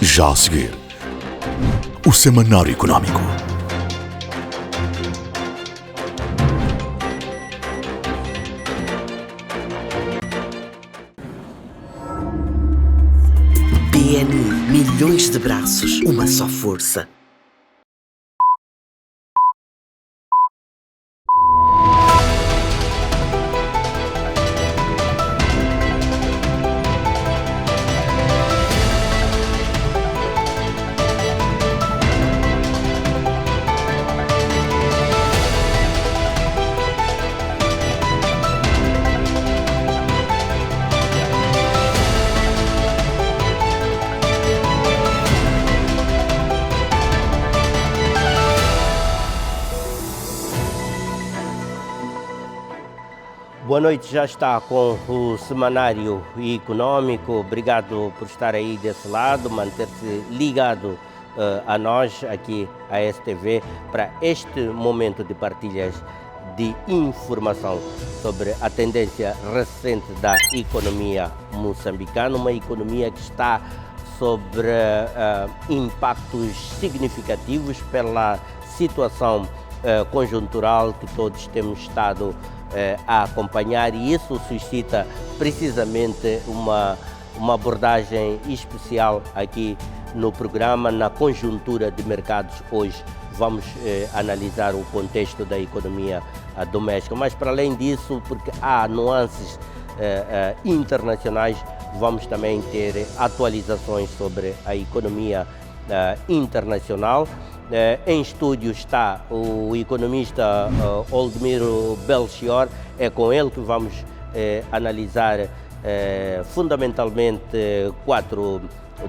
Já a seguir, o Semanário Económico. BNI, milhões de braços, uma só força. Boa noite, já está com o Semanário Económico. Obrigado por estar aí desse lado, manter-se ligado a nós, aqui a STV, para este momento de partilhas de informação sobre a tendência recente da economia moçambicana, uma economia que está sobre impactos significativos pela situação conjuntural que todos temos estado a acompanhar, e isso suscita precisamente uma abordagem especial aqui no programa, na conjuntura de mercados. Hoje vamos analisar o contexto da economia doméstica, mas para além disso, porque há nuances internacionais, vamos também ter atualizações sobre a economia internacional. Em estúdio está o economista Oldemiro Belchior. É com ele que vamos analisar fundamentalmente 4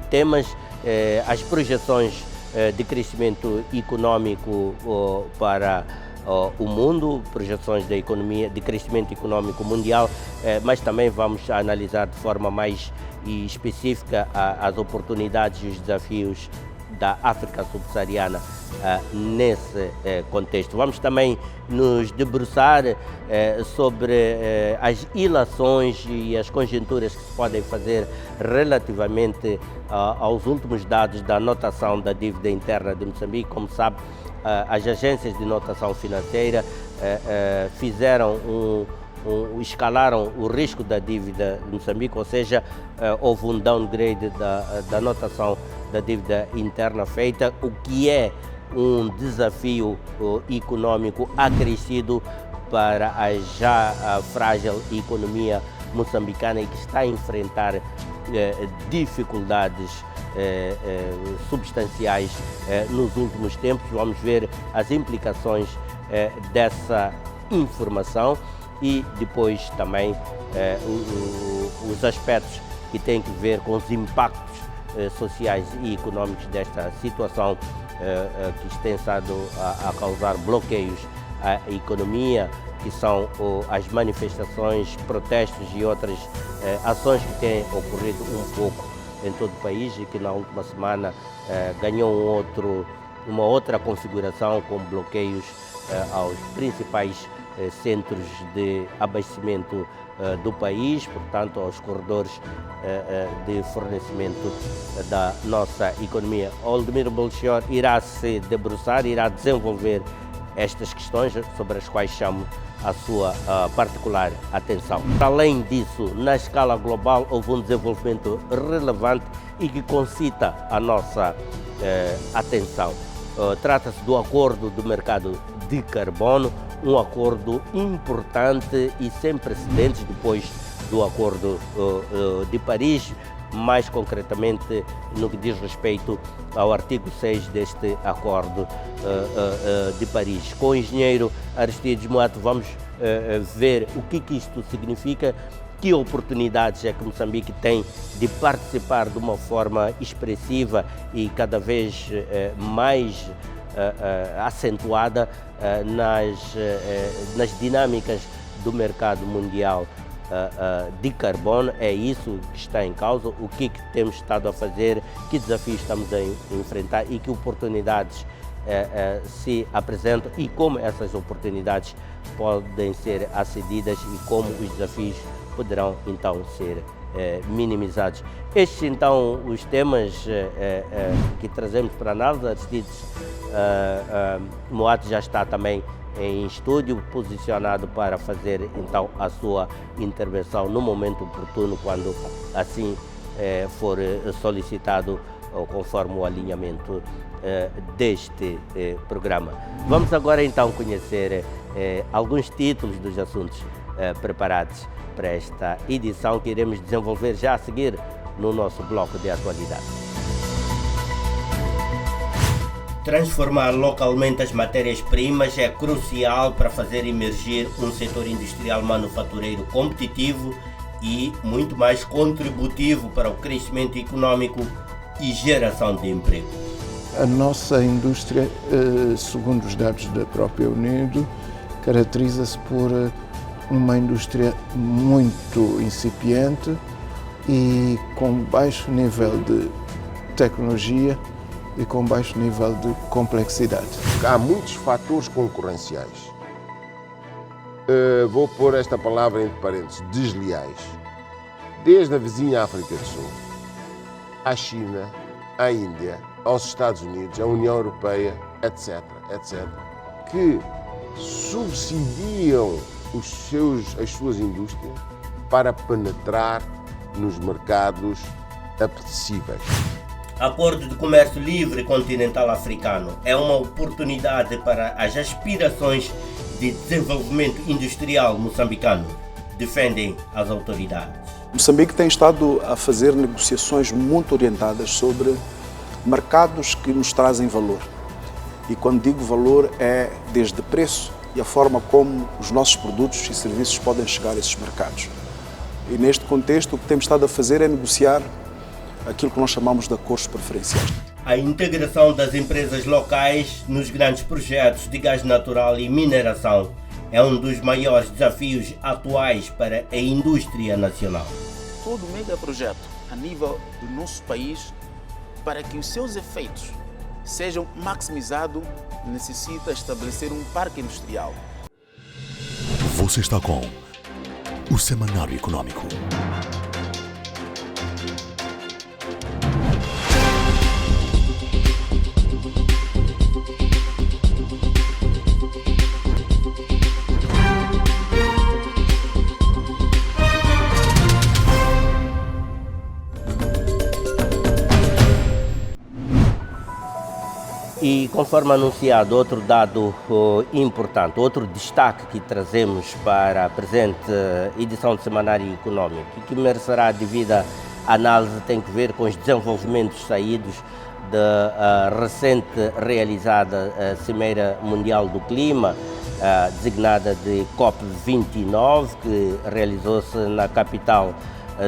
temas: as projeções de crescimento econômico para o mundo, projeções da economia, de crescimento econômico mundial, mas também vamos analisar de forma mais específica as oportunidades e os desafios da África subsaariana nesse contexto. Vamos também nos debruçar sobre as ilações e as conjecturas que se podem fazer relativamente aos últimos dados da notação da dívida interna de Moçambique. Como sabe, as agências de notação financeira escalaram o risco da dívida de Moçambique, ou seja, houve um downgrade da notação da dívida interna feita, o que é um desafio econômico acrescido para a já frágil economia moçambicana, e que está a enfrentar dificuldades substanciais nos últimos tempos. Vamos ver as implicações dessa informação e depois também os aspectos que têm que ver com os impactos sociais e econômicos desta situação que tem estado a causar bloqueios à economia, que são as manifestações, protestos e outras ações que têm ocorrido um pouco em todo o país, e que na última semana ganhou uma outra configuração, com bloqueios aos principais centros de abastecimento do país, portanto aos corredores de fornecimento da nossa economia. Oldemiro Belchior irá se debruçar, irá desenvolver estas questões sobre as quais chamo a sua particular atenção. Além disso, na escala global, houve um desenvolvimento relevante e que concita a nossa atenção. Trata-se do acordo do mercado de carbono, um acordo importante e sem precedentes depois do Acordo de Paris, mais concretamente no que diz respeito ao artigo 6 deste Acordo de Paris. Com o engenheiro Aristides Moato vamos ver o que isto significa, que oportunidades é que Moçambique tem de participar de uma forma expressiva e cada vez mais acentuada nas dinâmicas do mercado mundial de carbono. É isso que está em causa, o que temos estado a fazer, que desafios estamos a enfrentar e que oportunidades se apresentam e como essas oportunidades podem ser acedidas e como os desafios poderão então ser minimizados. Estes, então, os temas que trazemos para análise. Aristides Moati já está também em estúdio, posicionado para fazer, então, a sua intervenção no momento oportuno, quando assim for solicitado, conforme o alinhamento deste programa. Vamos agora, então, conhecer alguns títulos dos assuntos preparados para esta edição que iremos desenvolver já a seguir no nosso bloco de atualidade. Transformar localmente as matérias-primas é crucial para fazer emergir um setor industrial manufatureiro competitivo e muito mais contributivo para o crescimento econômico e geração de emprego. A nossa indústria, segundo os dados da própria UNIDO, caracteriza-se por uma indústria muito incipiente e com baixo nível de tecnologia e com baixo nível de complexidade. Há muitos fatores concorrenciais. Vou pôr esta palavra entre parênteses, desleais. Desde a vizinha África do Sul, à China, à Índia, aos Estados Unidos, à União Europeia, etc., que subsidiam as suas indústrias para penetrar nos mercados apetecíveis. Acordo de Comércio Livre Continental Africano é uma oportunidade para as aspirações de desenvolvimento industrial moçambicano, defendem as autoridades. Moçambique tem estado a fazer negociações muito orientadas sobre mercados que nos trazem valor. E quando digo valor, é desde preço e a forma como os nossos produtos e serviços podem chegar a esses mercados. E neste contexto, o que temos estado a fazer é negociar aquilo que nós chamamos de acordos preferenciais. A integração das empresas locais nos grandes projetos de gás natural e mineração é um dos maiores desafios atuais para a indústria nacional. Todo megaprojeto a nível do nosso país, para que os seus efeitos sejam maximizados, necessita estabelecer um parque industrial. Você está com o Semanário Econômico. E conforme anunciado, outro dado importante, outro destaque que trazemos para a presente edição do Semanário Econômico e que merecerá a devida análise tem que ver com os desenvolvimentos saídos da recente realizada Cimeira Mundial do Clima, designada de COP29, que realizou-se na capital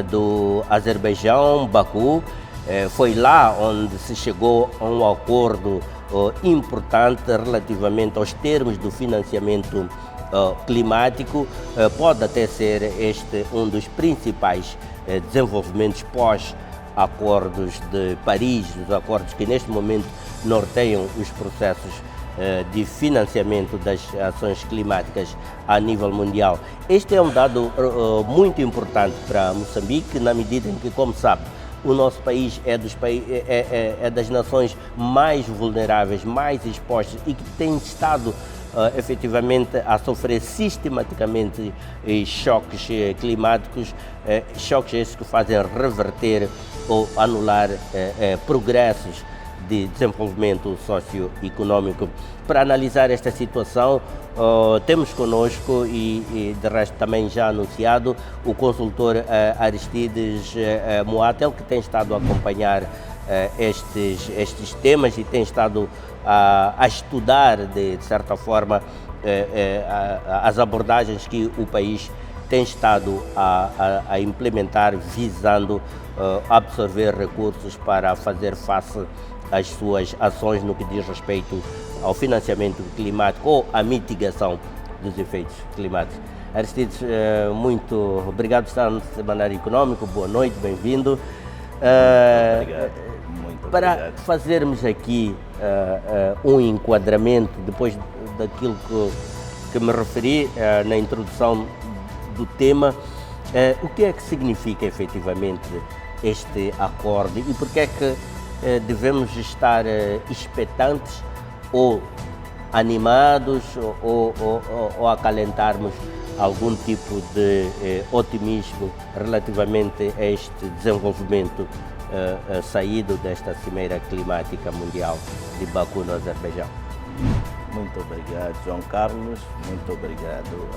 do Azerbaijão, Baku. Foi lá onde se chegou a um acordo importante relativamente aos termos do financiamento climático. Pode até ser este um dos principais desenvolvimentos pós-acordos de Paris, os acordos que neste momento norteiam os processos de financiamento das ações climáticas a nível mundial. Este é um dado muito importante para Moçambique, na medida em que, como sabe, o nosso país é das nações mais vulneráveis, mais expostas e que tem estado efetivamente a sofrer sistematicamente choques climáticos, choques esses que fazem reverter ou anular progressos de desenvolvimento socioeconômico. Para analisar esta situação, temos conosco e de resto também já anunciado o consultor Aristides Moati, que tem estado a acompanhar estes temas e tem estado a estudar de certa forma as abordagens que o país tem estado a implementar visando absorver recursos para fazer face às suas ações no que diz respeito ao financiamento climático ou à mitigação dos efeitos climáticos. Aristides, muito obrigado por estar no Semanário Econômico, boa noite, bem-vindo. Obrigado. Muito para obrigado. fazermos aqui um enquadramento, depois daquilo que me referi na introdução do tema, O que é que significa efetivamente este acordo e por que é que devemos estar expectantes ou animados ou acalentarmos algum tipo de otimismo relativamente a este desenvolvimento saído desta Cimeira Climática Mundial de Baku, no Azerbaijão? Muito obrigado, João Carlos. Muito obrigado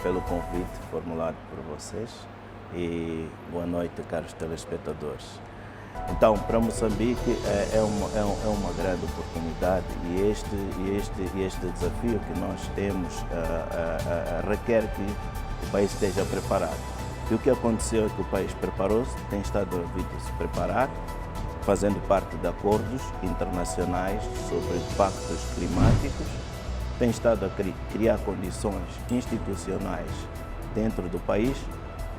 pelo convite formulado por vocês e boa noite, caros telespectadores. Então, para Moçambique é uma grande oportunidade e este desafio que nós temos requer que o país esteja preparado. E o que aconteceu é que o país preparou-se, tem estado a vir se preparar, fazendo parte de acordos internacionais sobre impactos climáticos, tem estado a criar condições institucionais dentro do país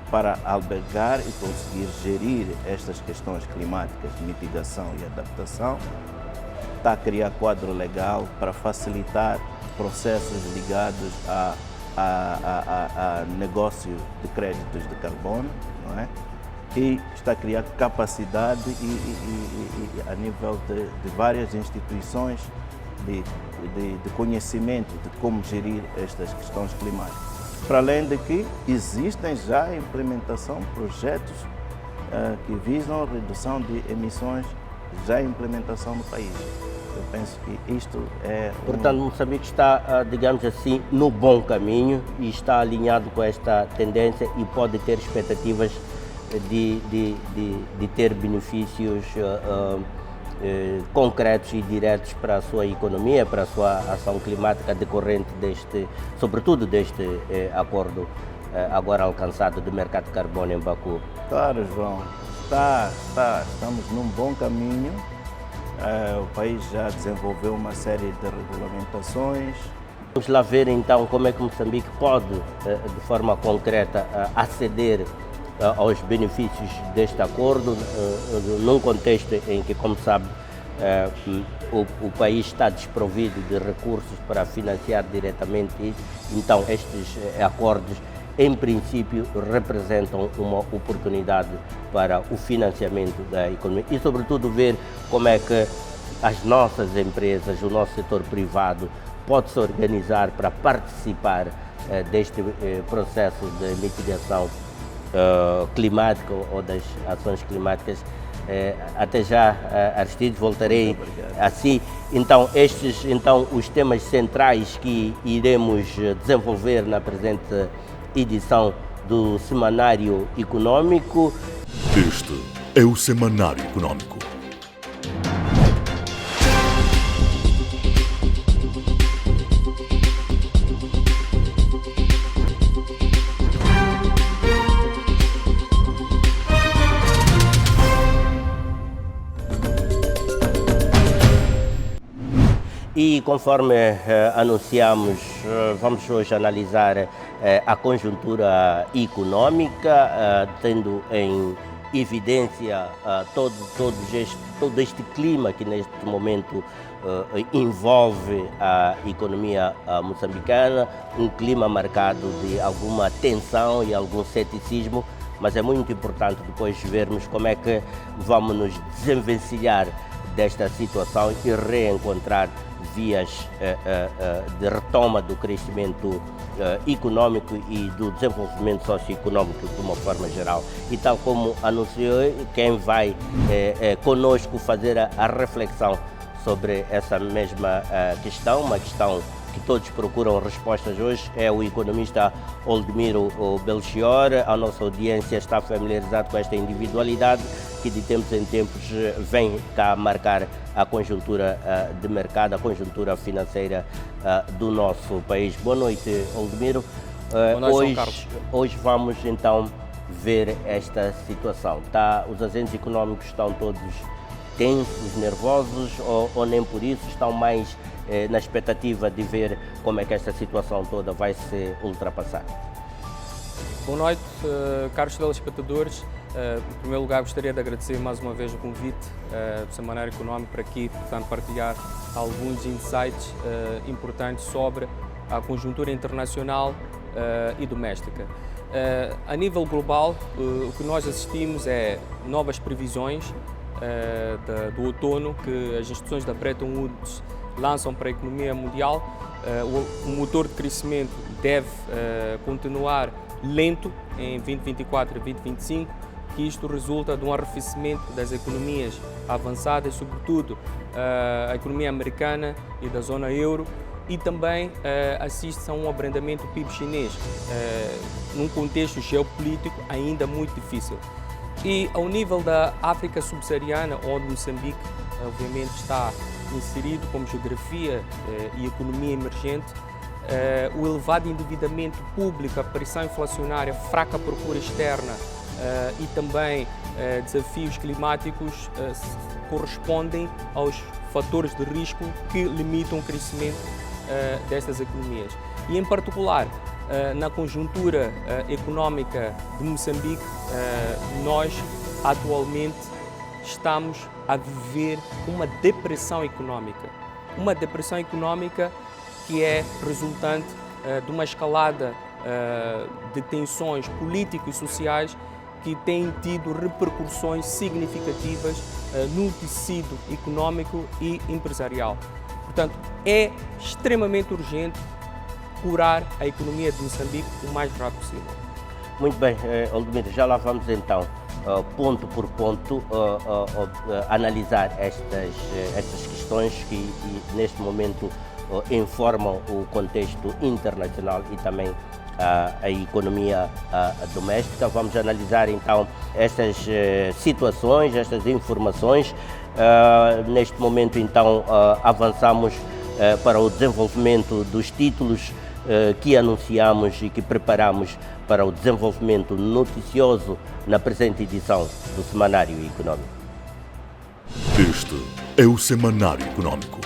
para albergar e conseguir gerir estas questões climáticas, mitigação e adaptação. Está a criar quadro legal para facilitar processos ligados a negócio de créditos de carbono, não é? E está a criar capacidade a nível de várias instituições de conhecimento de como gerir estas questões climáticas. Para além de que existem já em implementação projetos que visam a redução de emissões já em implementação no país. Eu penso que isto é... Portanto, Moçambique está, digamos assim, no bom caminho e está alinhado com esta tendência e pode ter expectativas de ter benefícios concretos e diretos para a sua economia, para a sua ação climática decorrente sobretudo deste acordo agora alcançado do mercado de carbono em Baku. Claro, João, estamos num bom caminho. O país já desenvolveu uma série de regulamentações. Vamos lá ver então como é que Moçambique pode, de forma concreta, aceder aos benefícios deste acordo, num contexto em que, como sabe, o país está desprovido de recursos para financiar diretamente isso. Então, estes acordos, em princípio, representam uma oportunidade para o financiamento da economia e, sobretudo, ver como é que as nossas empresas, o nosso setor privado, pode se organizar para participar deste processo de mitigação climática ou das ações climáticas. Até já, Aristides, voltarei a si. Então, os temas centrais que iremos desenvolver na presente edição do Semanário Econômico. Este é o Semanário Econômico. E conforme anunciamos, vamos hoje analisar a conjuntura econômica, tendo em evidência todo este clima que neste momento envolve a economia moçambicana, um clima marcado de alguma tensão e algum ceticismo, mas é muito importante depois vermos como é que vamos nos desenvencilhar desta situação e reencontrar vias de retoma do crescimento econômico e do desenvolvimento socioeconômico de uma forma geral. E tal como anunciou, quem vai conosco fazer a reflexão sobre essa mesma questão, uma questão que todos procuram respostas hoje, é o economista Oldemiro Belchior. A nossa audiência está familiarizada com esta individualidade que de tempos em tempos vem cá marcar a conjuntura de mercado, a conjuntura financeira do nosso país. Boa noite, Oldemiro. Boa noite, Carlos. Hoje vamos então ver esta situação. Os agentes econômicos estão todos tensos, nervosos ou nem por isso, estão mais na expectativa de ver como é que esta situação toda vai se ultrapassar? Boa noite, caros telespectadores. Em primeiro lugar, gostaria de agradecer mais uma vez o convite do Semanário Econômico para aqui, portanto, partilhar alguns insights importantes sobre a conjuntura internacional e doméstica. A nível global, o que nós assistimos é novas previsões do outono que as instituições da Bretton Woods lançam para a economia mundial. O motor de crescimento deve continuar lento em 2024 e 2025, que isto resulta de um arrefecimento das economias avançadas, sobretudo a economia americana e da zona euro, e também assiste-se a um abrandamento do PIB chinês, num contexto geopolítico ainda muito difícil. E ao nível da África subsaariana, onde Moçambique obviamente está inserido como geografia e economia emergente, o elevado endividamento público, a pressão inflacionária, fraca procura externa e também desafios climáticos correspondem aos fatores de risco que limitam o crescimento destas economias. E em particular, na conjuntura económica de Moçambique, nós atualmente estamos a viver uma depressão económica. Uma depressão económica que é resultante de uma escalada de tensões políticas e sociais que têm tido repercussões significativas no tecido económico e empresarial. Portanto, é extremamente urgente curar a economia de Moçambique o mais rápido possível. Muito bem, Aldemir, já lá vamos então, ponto por ponto, analisar estas questões que neste momento informam o contexto internacional e também a economia doméstica. Vamos analisar então estas situações, estas informações. Neste momento então avançamos para o desenvolvimento dos títulos que anunciamos e que preparamos para o desenvolvimento noticioso na presente edição do Semanário Econômico. Este é o Semanário Econômico.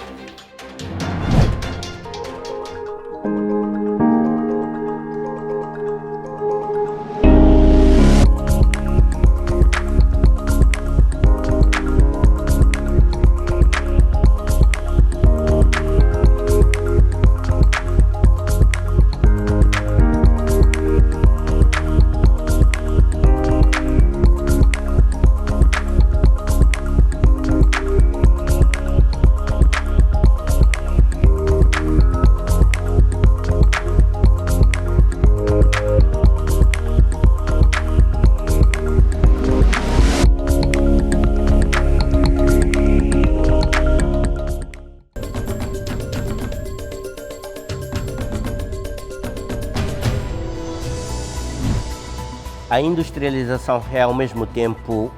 A industrialização é ao mesmo tempo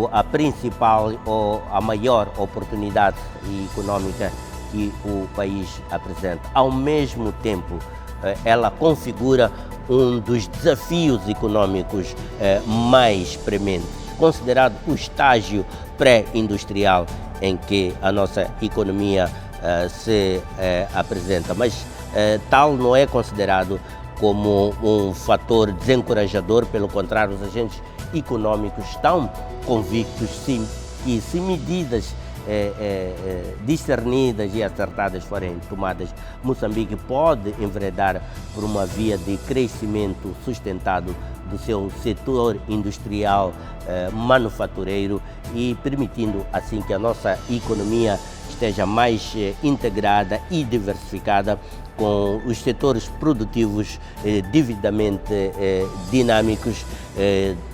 a principal ou a maior oportunidade econômica que o país apresenta. Ao mesmo tempo, ela configura um dos desafios econômicos mais prementes, considerado o estágio pré-industrial em que a nossa economia se apresenta, mas tal não é considerado como um fator desencorajador. Pelo contrário, os agentes econômicos estão convictos que se medidas discernidas e acertadas forem tomadas, Moçambique pode enveredar por uma via de crescimento sustentado do seu setor industrial manufatureiro e permitindo assim que a nossa economia esteja mais integrada e diversificada, com os setores produtivos devidamente dinâmicos,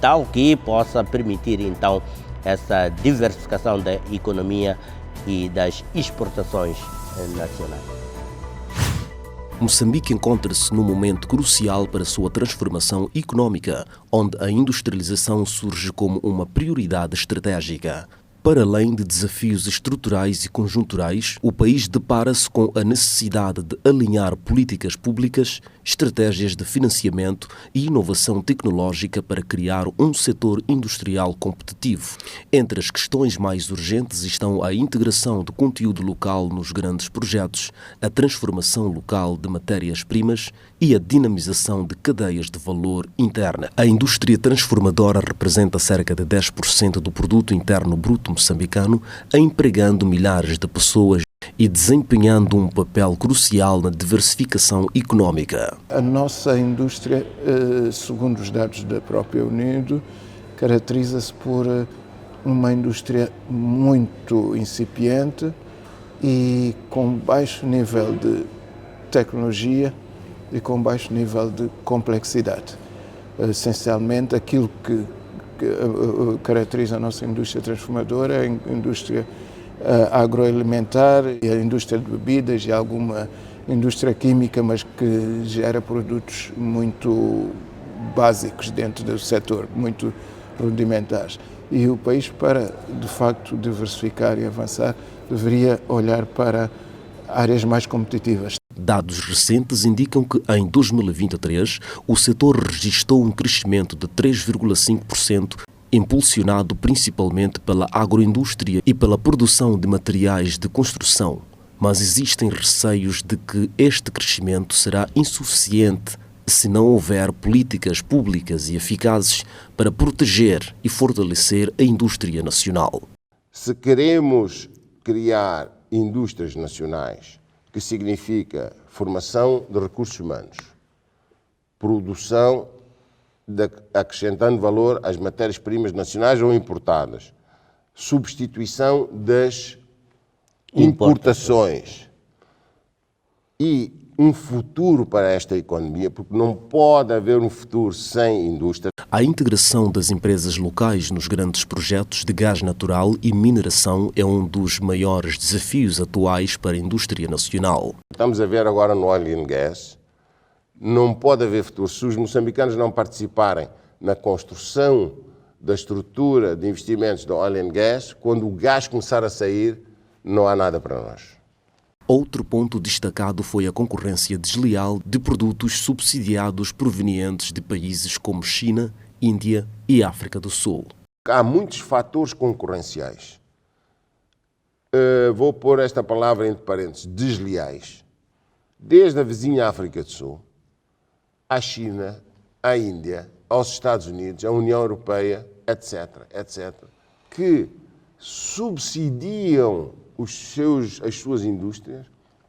tal que possa permitir então essa diversificação da economia e das exportações nacionais. Moçambique encontra-se num momento crucial para sua transformação econômica, onde a industrialização surge como uma prioridade estratégica. Para além de desafios estruturais e conjunturais, o país depara-se com a necessidade de alinhar políticas públicas, estratégias de financiamento e inovação tecnológica para criar um setor industrial competitivo. Entre as questões mais urgentes estão a integração de conteúdo local nos grandes projetos, a transformação local de matérias-primas e a dinamização de cadeias de valor interna. A indústria transformadora representa cerca de 10% do produto interno bruto moçambicano, empregando milhares de pessoas e desempenhando um papel crucial na diversificação económica. A nossa indústria, segundo os dados da própria Unido, caracteriza-se por uma indústria muito incipiente e com baixo nível de tecnologia e com baixo nível de complexidade. Essencialmente, aquilo que caracteriza a nossa indústria transformadora é a indústria agroalimentar e a indústria de bebidas e alguma indústria química, mas que gera produtos muito básicos dentro do setor, muito rudimentares. E o país, para de facto diversificar e avançar, deveria olhar para áreas mais competitivas. Dados recentes indicam que em 2023 o setor registrou um crescimento de 3,5%, impulsionado principalmente pela agroindústria e pela produção de materiais de construção. Mas existem receios de que este crescimento será insuficiente se não houver políticas públicas e eficazes para proteger e fortalecer a indústria nacional. Se queremos criar indústrias nacionais, que significa formação de recursos humanos, produção acrescentando valor às matérias-primas nacionais ou importadas, substituição das importações e um futuro para esta economia, porque não pode haver um futuro sem indústria. A integração das empresas locais nos grandes projetos de gás natural e mineração é um dos maiores desafios atuais para a indústria nacional. Estamos a ver agora no oil and gas, não pode haver futuro se os moçambicanos não participarem na construção da estrutura de investimentos do oil and gas. Quando o gás começar a sair, não há nada para nós. Outro ponto destacado foi a concorrência desleal de produtos subsidiados provenientes de países como China, Índia e África do Sul. Há muitos fatores concorrenciais. Vou pôr esta palavra entre parênteses, desleais. Desde a vizinha África do Sul, à China, à Índia, aos Estados Unidos, à União Europeia, etc., que subsidiam as suas indústrias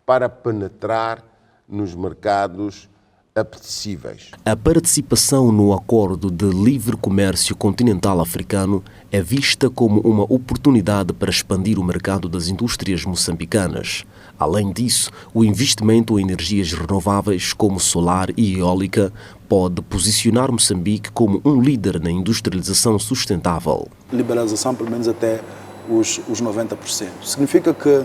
para penetrar nos mercados apetecíveis. A participação no Acordo de Livre Comércio Continental Africano é vista como uma oportunidade para expandir o mercado das indústrias moçambicanas. Além disso, o investimento em energias renováveis como solar e eólica pode posicionar Moçambique como um líder na industrialização sustentável. Liberalização pelo menos até os 90%. Significa que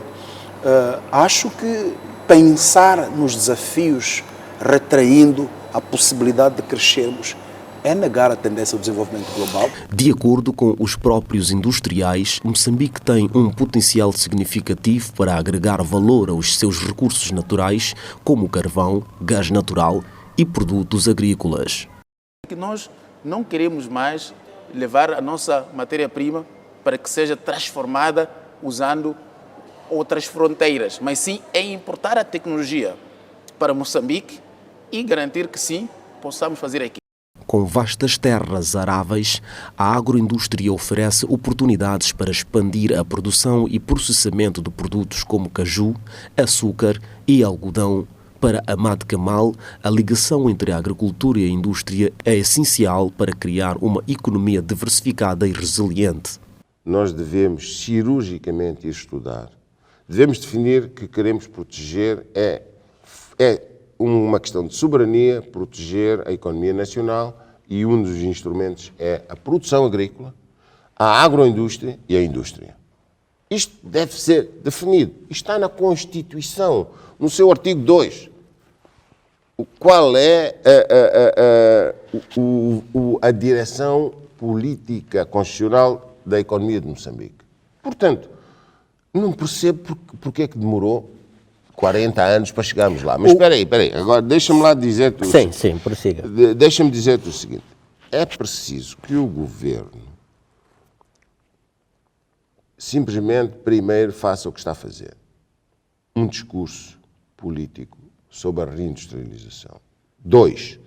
acho que pensar nos desafios retraindo a possibilidade de crescermos é negar a tendência do desenvolvimento global. De acordo com os próprios industriais, Moçambique tem um potencial significativo para agregar valor aos seus recursos naturais, como carvão, gás natural e produtos agrícolas. Que nós não queremos mais levar a nossa matéria-prima para que seja transformada usando outras fronteiras, mas sim é importar a tecnologia para Moçambique e garantir que sim, possamos fazer aqui. Com vastas terras aráveis, a agroindústria oferece oportunidades para expandir a produção e processamento de produtos como caju, açúcar e algodão. Para Amad Kamal, a ligação entre a agricultura e a indústria é essencial para criar uma economia diversificada e resiliente. Nós devemos cirurgicamente estudar. Devemos definir que queremos proteger é uma questão de soberania, proteger a economia nacional, e um dos instrumentos é a produção agrícola, a agroindústria e a indústria. Isto deve ser definido. Está na Constituição, no seu artigo 2. Qual é a direção política constitucional da economia de Moçambique? Portanto, não percebo porque é que demorou 40 anos para chegarmos lá. Mas espera aí, agora deixa-me lá dizer-te... Sim, prossiga. Deixa-me dizer-te o seguinte. É preciso que o governo simplesmente primeiro faça o que está a fazer. Um discurso político sobre a reindustrialização. 2.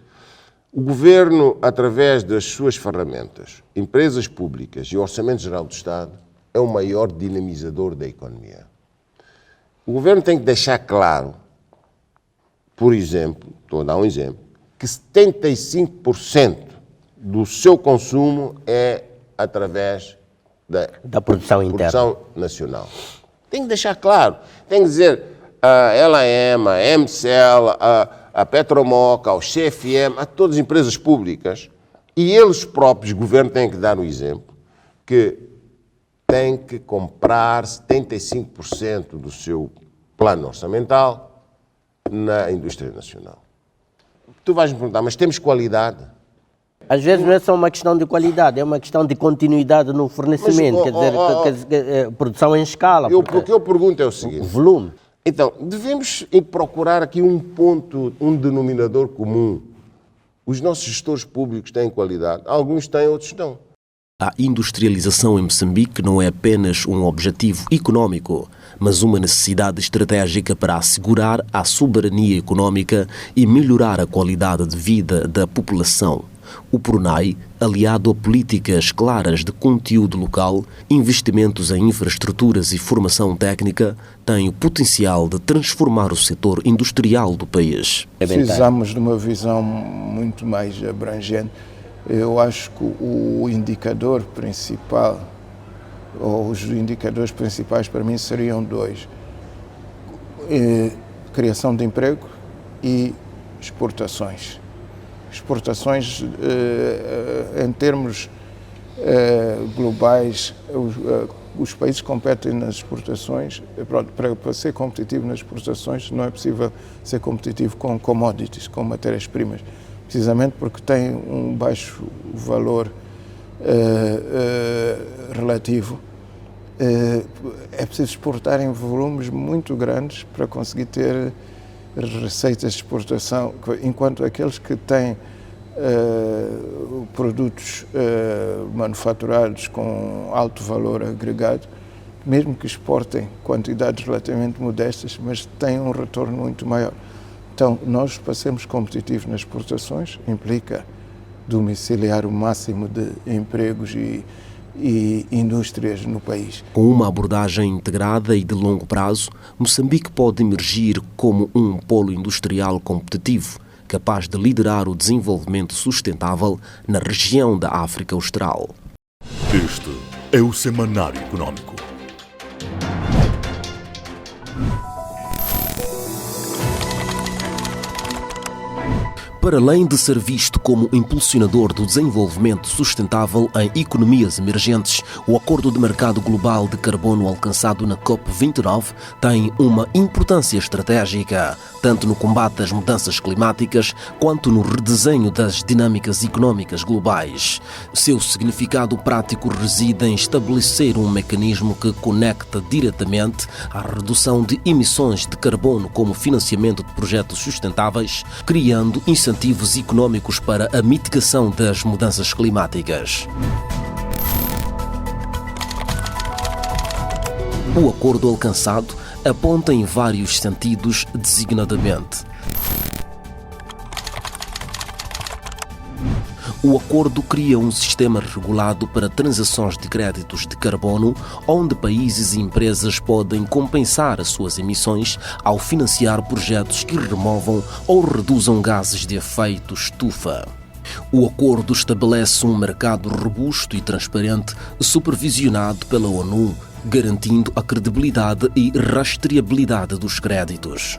O governo, através das suas ferramentas, empresas públicas e o Orçamento Geral do Estado, é o maior dinamizador da economia. O governo tem que deixar claro, por exemplo, estou a dar um exemplo, que 75% do seu consumo é através da produção interna. Produção nacional. Tem que deixar claro. Tem que dizer a LAM, a MCL, a Petromoca, ao CFM, a todas as empresas públicas, e eles próprios, o governo, tem que dar o exemplo, que tem que comprar 75% do seu plano orçamental na indústria nacional. Tu vais me perguntar, mas temos qualidade? Às vezes não é só uma questão de qualidade, é uma questão de continuidade no fornecimento, quer dizer, produção em escala. O que eu pergunto é o seguinte. O volume. Então, devemos procurar aqui um ponto, um denominador comum. Os nossos gestores públicos têm qualidade, alguns têm, outros não. A industrialização em Moçambique não é apenas um objetivo econômico, mas uma necessidade estratégica para assegurar a soberania econômica e melhorar a qualidade de vida da população. O PRONAI, aliado a políticas claras de conteúdo local, investimentos em infraestruturas e formação técnica, tem o potencial de transformar o setor industrial do país. Precisamos de uma visão muito mais abrangente. Eu acho que o indicador principal, ou os indicadores principais para mim seriam dois. Criação de emprego e exportações. Exportações, em termos globais, os países competem nas exportações. Para ser competitivo nas exportações não é possível ser competitivo com commodities, com matérias-primas, precisamente porque tem um baixo valor relativo. É preciso exportar em volumes muito grandes para conseguir ter receitas de exportação, enquanto aqueles que têm produtos manufaturados com alto valor agregado, mesmo que exportem quantidades relativamente modestas, mas têm um retorno muito maior. Então, nós, para sermos competitivos nas exportações, implica domiciliar o máximo de empregos e indústrias no país. Com uma abordagem integrada e de longo prazo, Moçambique pode emergir como um polo industrial competitivo, capaz de liderar o desenvolvimento sustentável na região da África Austral. Este é o Semanário Econômico. Para além de ser visto como impulsionador do desenvolvimento sustentável em economias emergentes, o Acordo de Mercado Global de Carbono alcançado na COP29 tem uma importância estratégica, tanto no combate às mudanças climáticas quanto no redesenho das dinâmicas económicas globais. Seu significado prático reside em estabelecer um mecanismo que conecta diretamente a redução de emissões de carbono como financiamento de projetos sustentáveis, criando incentivos econômicos para a mitigação das mudanças climáticas. O acordo alcançado aponta em vários sentidos, designadamente: o acordo cria um sistema regulado para transações de créditos de carbono, onde países e empresas podem compensar as suas emissões ao financiar projetos que removam ou reduzam gases de efeito estufa. O acordo estabelece um mercado robusto e transparente, supervisionado pela ONU, garantindo a credibilidade e rastreabilidade dos créditos.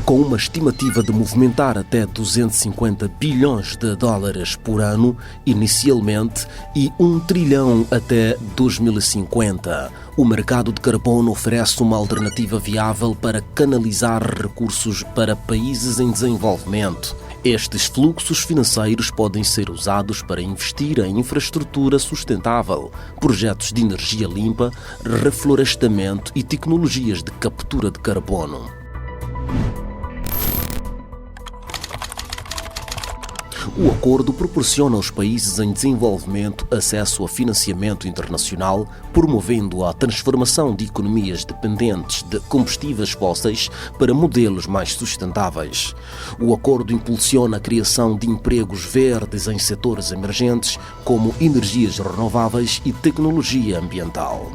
Com uma estimativa de movimentar até 250 bilhões de dólares por ano, inicialmente, e 1 trilhão até 2050. O mercado de carbono oferece uma alternativa viável para canalizar recursos para países em desenvolvimento. Estes fluxos financeiros podem ser usados para investir em infraestrutura sustentável, projetos de energia limpa, reflorestamento e tecnologias de captura de carbono. O acordo proporciona aos países em desenvolvimento acesso a financiamento internacional, promovendo a transformação de economias dependentes de combustíveis fósseis para modelos mais sustentáveis. O acordo impulsiona a criação de empregos verdes em setores emergentes, como energias renováveis e tecnologia ambiental.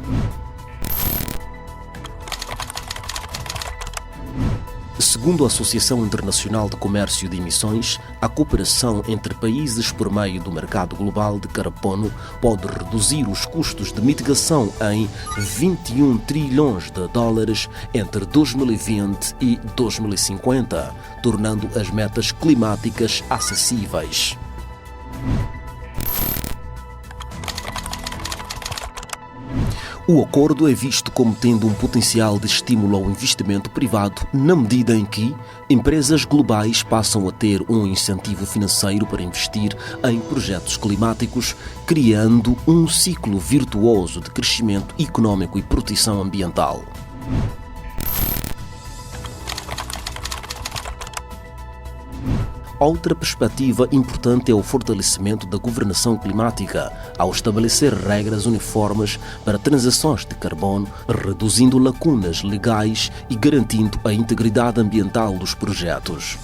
Segundo a Associação Internacional de Comércio de Emissões, a cooperação entre países por meio do mercado global de carbono pode reduzir os custos de mitigação em 21 trilhões de dólares entre 2020 e 2050, tornando as metas climáticas acessíveis. O acordo é visto como tendo um potencial de estímulo ao investimento privado na medida em que empresas globais passam a ter um incentivo financeiro para investir em projetos climáticos, criando um ciclo virtuoso de crescimento econômico e proteção ambiental. Outra perspectiva importante é o fortalecimento da governação climática, ao estabelecer regras uniformes para transações de carbono, reduzindo lacunas legais e garantindo a integridade ambiental dos projetos.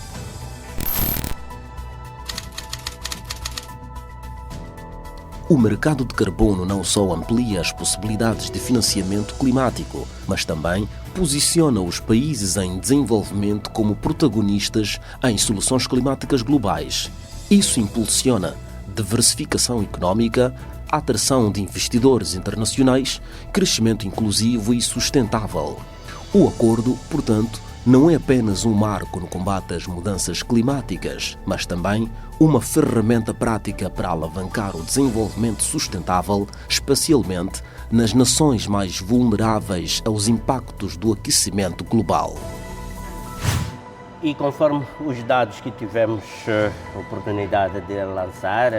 O mercado de carbono não só amplia as possibilidades de financiamento climático, mas também posiciona os países em desenvolvimento como protagonistas em soluções climáticas globais. Isso impulsiona diversificação econômica, atração de investidores internacionais, crescimento inclusivo e sustentável. O acordo, portanto, não é apenas um marco no combate às mudanças climáticas, mas também uma ferramenta prática para alavancar o desenvolvimento sustentável, especialmente nas nações mais vulneráveis aos impactos do aquecimento global. E conforme os dados que tivemos a oportunidade de lançar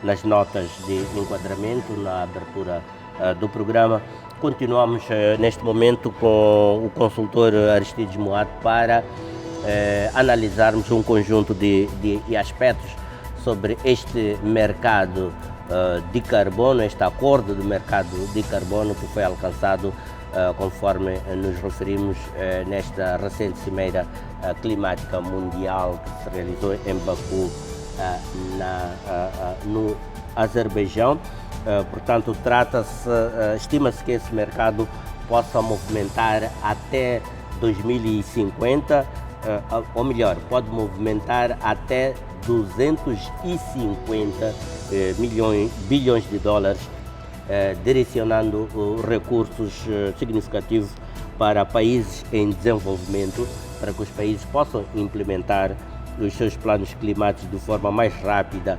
nas notas de enquadramento, na abertura do programa, continuamos neste momento com o consultor Aristides Moato para analisarmos um conjunto de aspectos sobre este mercado de carbono, este acordo do mercado de carbono que foi alcançado, conforme nos referimos, nesta recente cimeira climática mundial que se realizou em Baku, no Azerbaijão. Portanto, estima-se que esse mercado possa movimentar até 2050, ou melhor, pode movimentar até 250 bilhões de dólares, direcionando recursos significativos para países em desenvolvimento, para que os países possam implementar os seus planos climáticos de forma mais rápida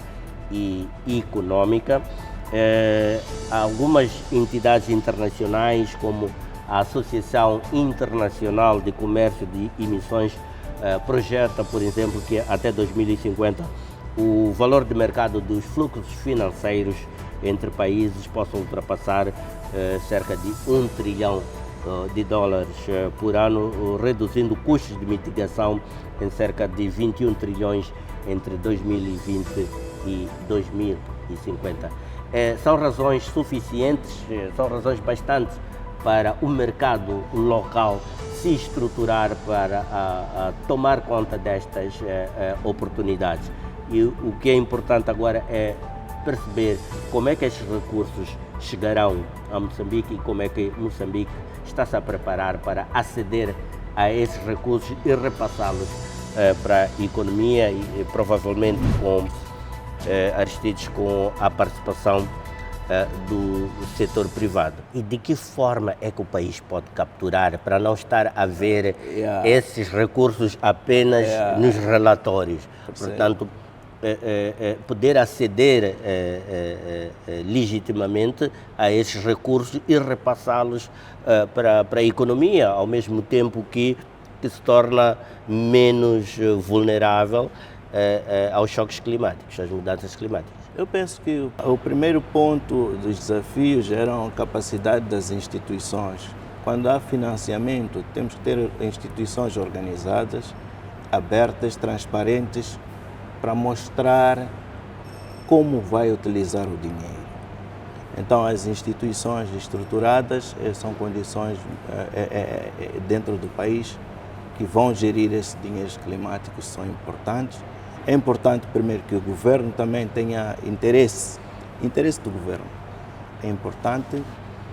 e econômica. Algumas entidades internacionais, como a Associação Internacional de Comércio de Emissões, projeta, por exemplo, que até 2050 o valor de mercado dos fluxos financeiros entre países possa ultrapassar cerca de 1 trilhão de dólares por ano, reduzindo custos de mitigação em cerca de 21 trilhões entre 2020 e 2050. São razões suficientes, são razões bastantes para o mercado local se estruturar para tomar conta destas oportunidades. E o que é importante agora é perceber como é que estes recursos chegarão a Moçambique e como é que Moçambique está-se a preparar para aceder a esses recursos e repassá-los para a economia e provavelmente com Aristides, com a participação do setor privado. E de que forma é que o país pode capturar para não estar a ver esses recursos apenas nos relatórios? Portanto, poder aceder legitimamente a esses recursos e repassá-los para a economia, ao mesmo tempo que se torna menos vulnerável aos choques climáticos, às mudanças climáticas. Eu penso que o primeiro ponto dos desafios era a capacidade das instituições. Quando há financiamento, temos que ter instituições organizadas, abertas, transparentes para mostrar como vai utilizar o dinheiro. Então, as instituições estruturadas são condições dentro do país que vão gerir esses dinheiros climáticos, são importantes. É importante, primeiro, que o governo também tenha interesse do governo. É importante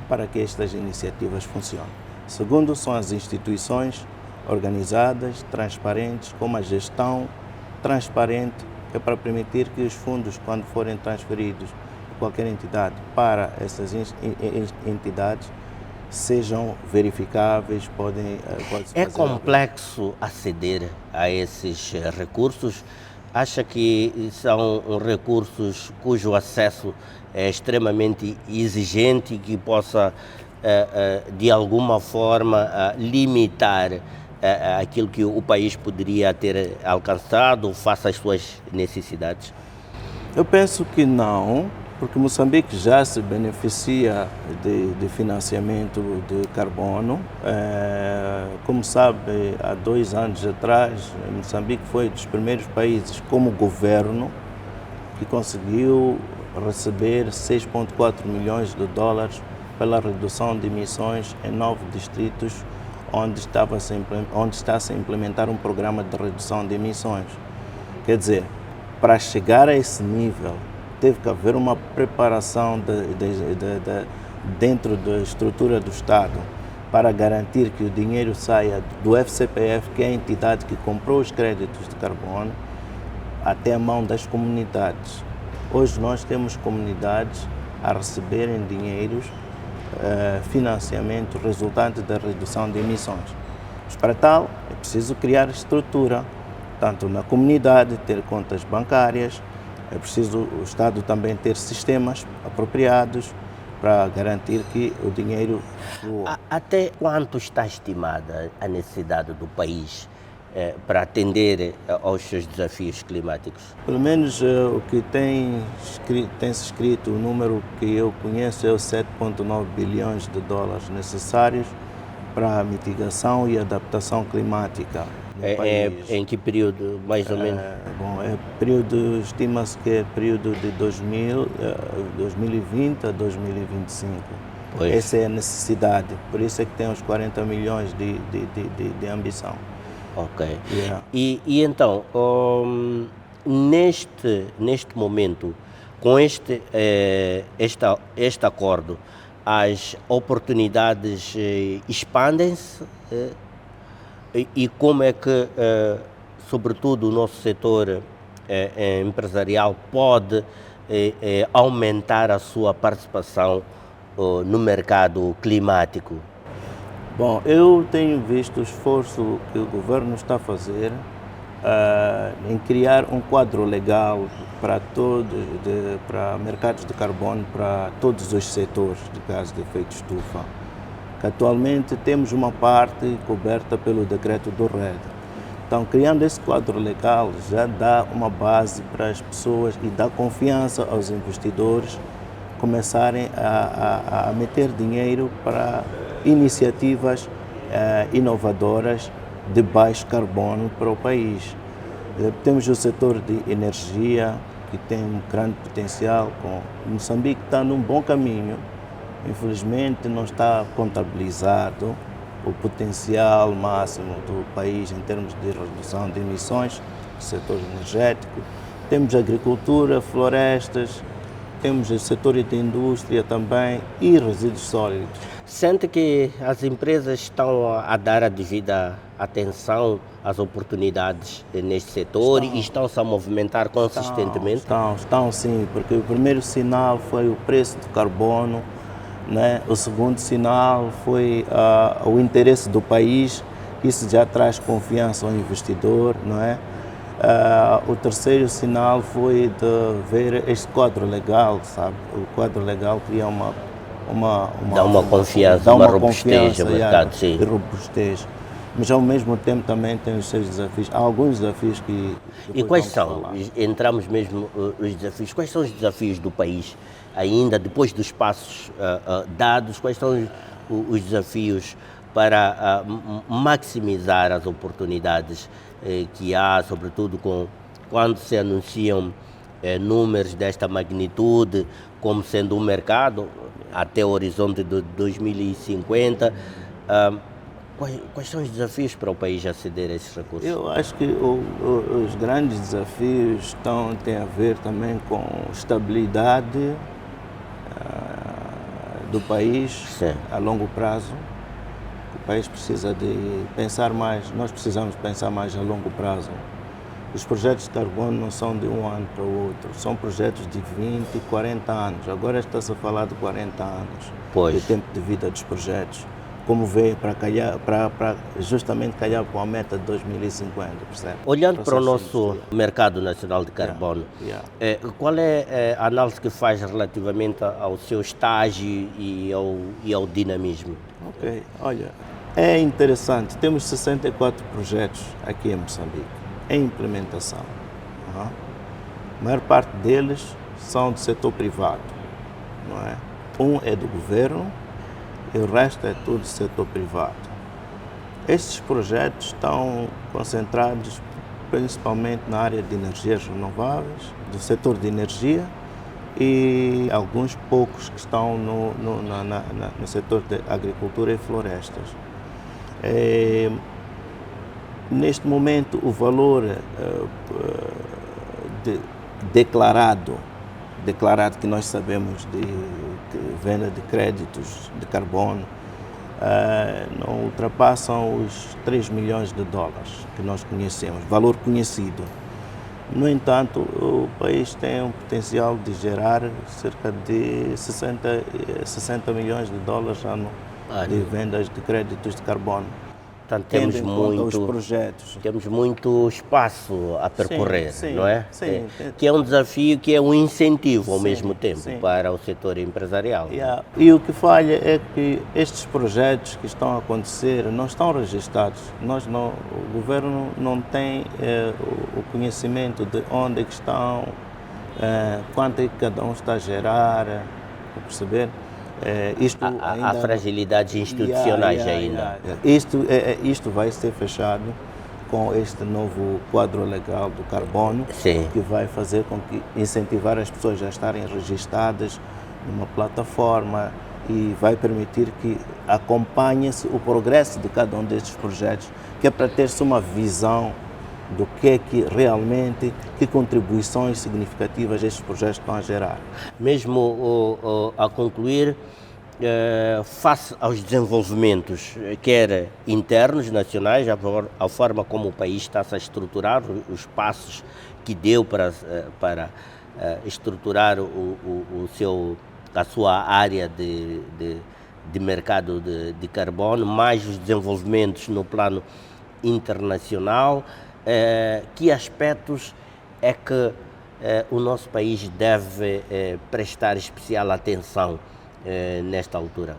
para que estas iniciativas funcionem. Segundo, são as instituições organizadas, transparentes, com uma gestão transparente, que é para permitir que os fundos, quando forem transferidos de qualquer entidade para essas entidades, sejam verificáveis, pode É complexo aceder a esses recursos? Acha que são recursos cujo acesso é extremamente exigente e que possa, de alguma forma, limitar aquilo que o país poderia ter alcançado face às suas necessidades? Eu penso que não, porque Moçambique já se beneficia de financiamento de carbono. Como sabe, há 2 anos atrás, Moçambique foi dos primeiros países como governo que conseguiu receber 6,4 milhões de dólares pela redução de emissões em 9 distritos onde está-se a implementar um programa de redução de emissões. Quer dizer, para chegar a esse nível, teve que haver uma preparação dentro da estrutura do Estado para garantir que o dinheiro saia do FCPF, que é a entidade que comprou os créditos de carbono, até a mão das comunidades. Hoje nós temos comunidades a receberem dinheiros, financiamento resultante da redução de emissões. Mas para tal é preciso criar estrutura, tanto na comunidade, ter contas bancárias. É preciso o Estado também ter sistemas apropriados para garantir que o dinheiro flua. Até quanto está estimada a necessidade do país para atender aos seus desafios climáticos? Pelo menos o que tem-se escrito, o número que eu conheço é os 7,9 bilhões de dólares necessários para a mitigação e adaptação climática. Em que período, mais ou menos? Período, estima-se que é período de 2020 a 2025. Pois. Essa é a necessidade, por isso é que tem os 40 milhões de ambição. Ok. Yeah. E então, neste momento, com este acordo, as oportunidades expandem-se? E como é que, sobretudo, o nosso setor empresarial pode aumentar a sua participação no mercado climático? Bom, eu tenho visto o esforço que o governo está a fazer em criar um quadro legal para para mercados de carbono, para todos os setores de gases de efeito estufa. Atualmente temos uma parte coberta pelo decreto do RED. Então, criando esse quadro legal já dá uma base para as pessoas e dá confiança aos investidores começarem a meter dinheiro para iniciativas inovadoras de baixo carbono para o país. Temos o setor de energia, que tem um grande potencial. Moçambique está num bom caminho. Infelizmente não está contabilizado o potencial máximo do país em termos de redução de emissões do setor energético. Temos agricultura, florestas, temos o setor de indústria também e resíduos sólidos. Sente que as empresas estão a dar a devida atenção às oportunidades neste setor e estão-se a movimentar consistentemente? Estão sim, porque o primeiro sinal foi o preço do carbono, né? O segundo sinal foi o interesse do país, isso já traz confiança ao investidor, não é? O terceiro sinal foi de ver este quadro legal, sabe? O quadro legal cria dá uma confiança, uma robustez ao mercado, sim. Robustez. Mas ao mesmo tempo também tem os seus desafios. Há alguns desafios que... E quais são? Entramos mesmo os desafios. Quais são os desafios do país ainda, depois dos passos dados? Quais são os desafios para maximizar as oportunidades que há, sobretudo com quando se anunciam números desta magnitude como sendo um mercado até o horizonte de 2050, quais são os desafios para o país aceder a esses recursos? Eu acho que os grandes desafios têm a ver também com estabilidade do país. Sim. A longo prazo. O país precisa de pensar mais, nós precisamos pensar mais a longo prazo. Os projetos de carbono não são de um ano para o outro, são projetos de 20, 40 anos. Agora está-se a falar de 40 anos de tempo de vida dos projetos. Como veio para justamente calhar com a meta de 2050, percebe? Olhando para o nosso mercado nacional de carbono, qual é a análise que faz relativamente ao seu estágio e ao dinamismo? Ok, olha, é interessante, temos 64 projetos aqui em Moçambique, em implementação. A maior parte deles são do setor privado, não é? Um é do governo, e o resto é tudo do setor privado. Estes projetos estão concentrados principalmente na área de energias renováveis, do setor de energia e alguns poucos que estão no setor de agricultura e florestas. Neste momento, o valor declarado que nós sabemos de venda de créditos de carbono não ultrapassam os 3 milhões de dólares que nós conhecemos, valor conhecido. No entanto, o país tem um potencial de gerar cerca de 60 milhões de dólares ano de vendas de créditos de carbono. Portanto, temos muito espaço a percorrer, não é? Sim. Que é um desafio, que é um incentivo ao mesmo tempo para o setor empresarial. E o que falha é que estes projetos que estão a acontecer não estão registrados. O governo não tem o conhecimento de onde é que estão, quanto é que cada um está a gerar, perceber? Há fragilidades institucionais ainda. Isto vai ser fechado com este novo quadro legal do carbono, que vai fazer com que incentivar as pessoas a estarem registradas numa plataforma e vai permitir que acompanhe-se o progresso de cada um destes projetos, que é para ter-se uma visão do que é que realmente, que contribuições significativas estes projetos estão a gerar. Mesmo a concluir, face aos desenvolvimentos, quer internos, nacionais, a forma como o país está-se a estruturar, os passos que deu para estruturar a sua área de mercado de carbono, mais os desenvolvimentos no plano internacional, que aspectos é que o nosso país deve prestar especial atenção nesta altura?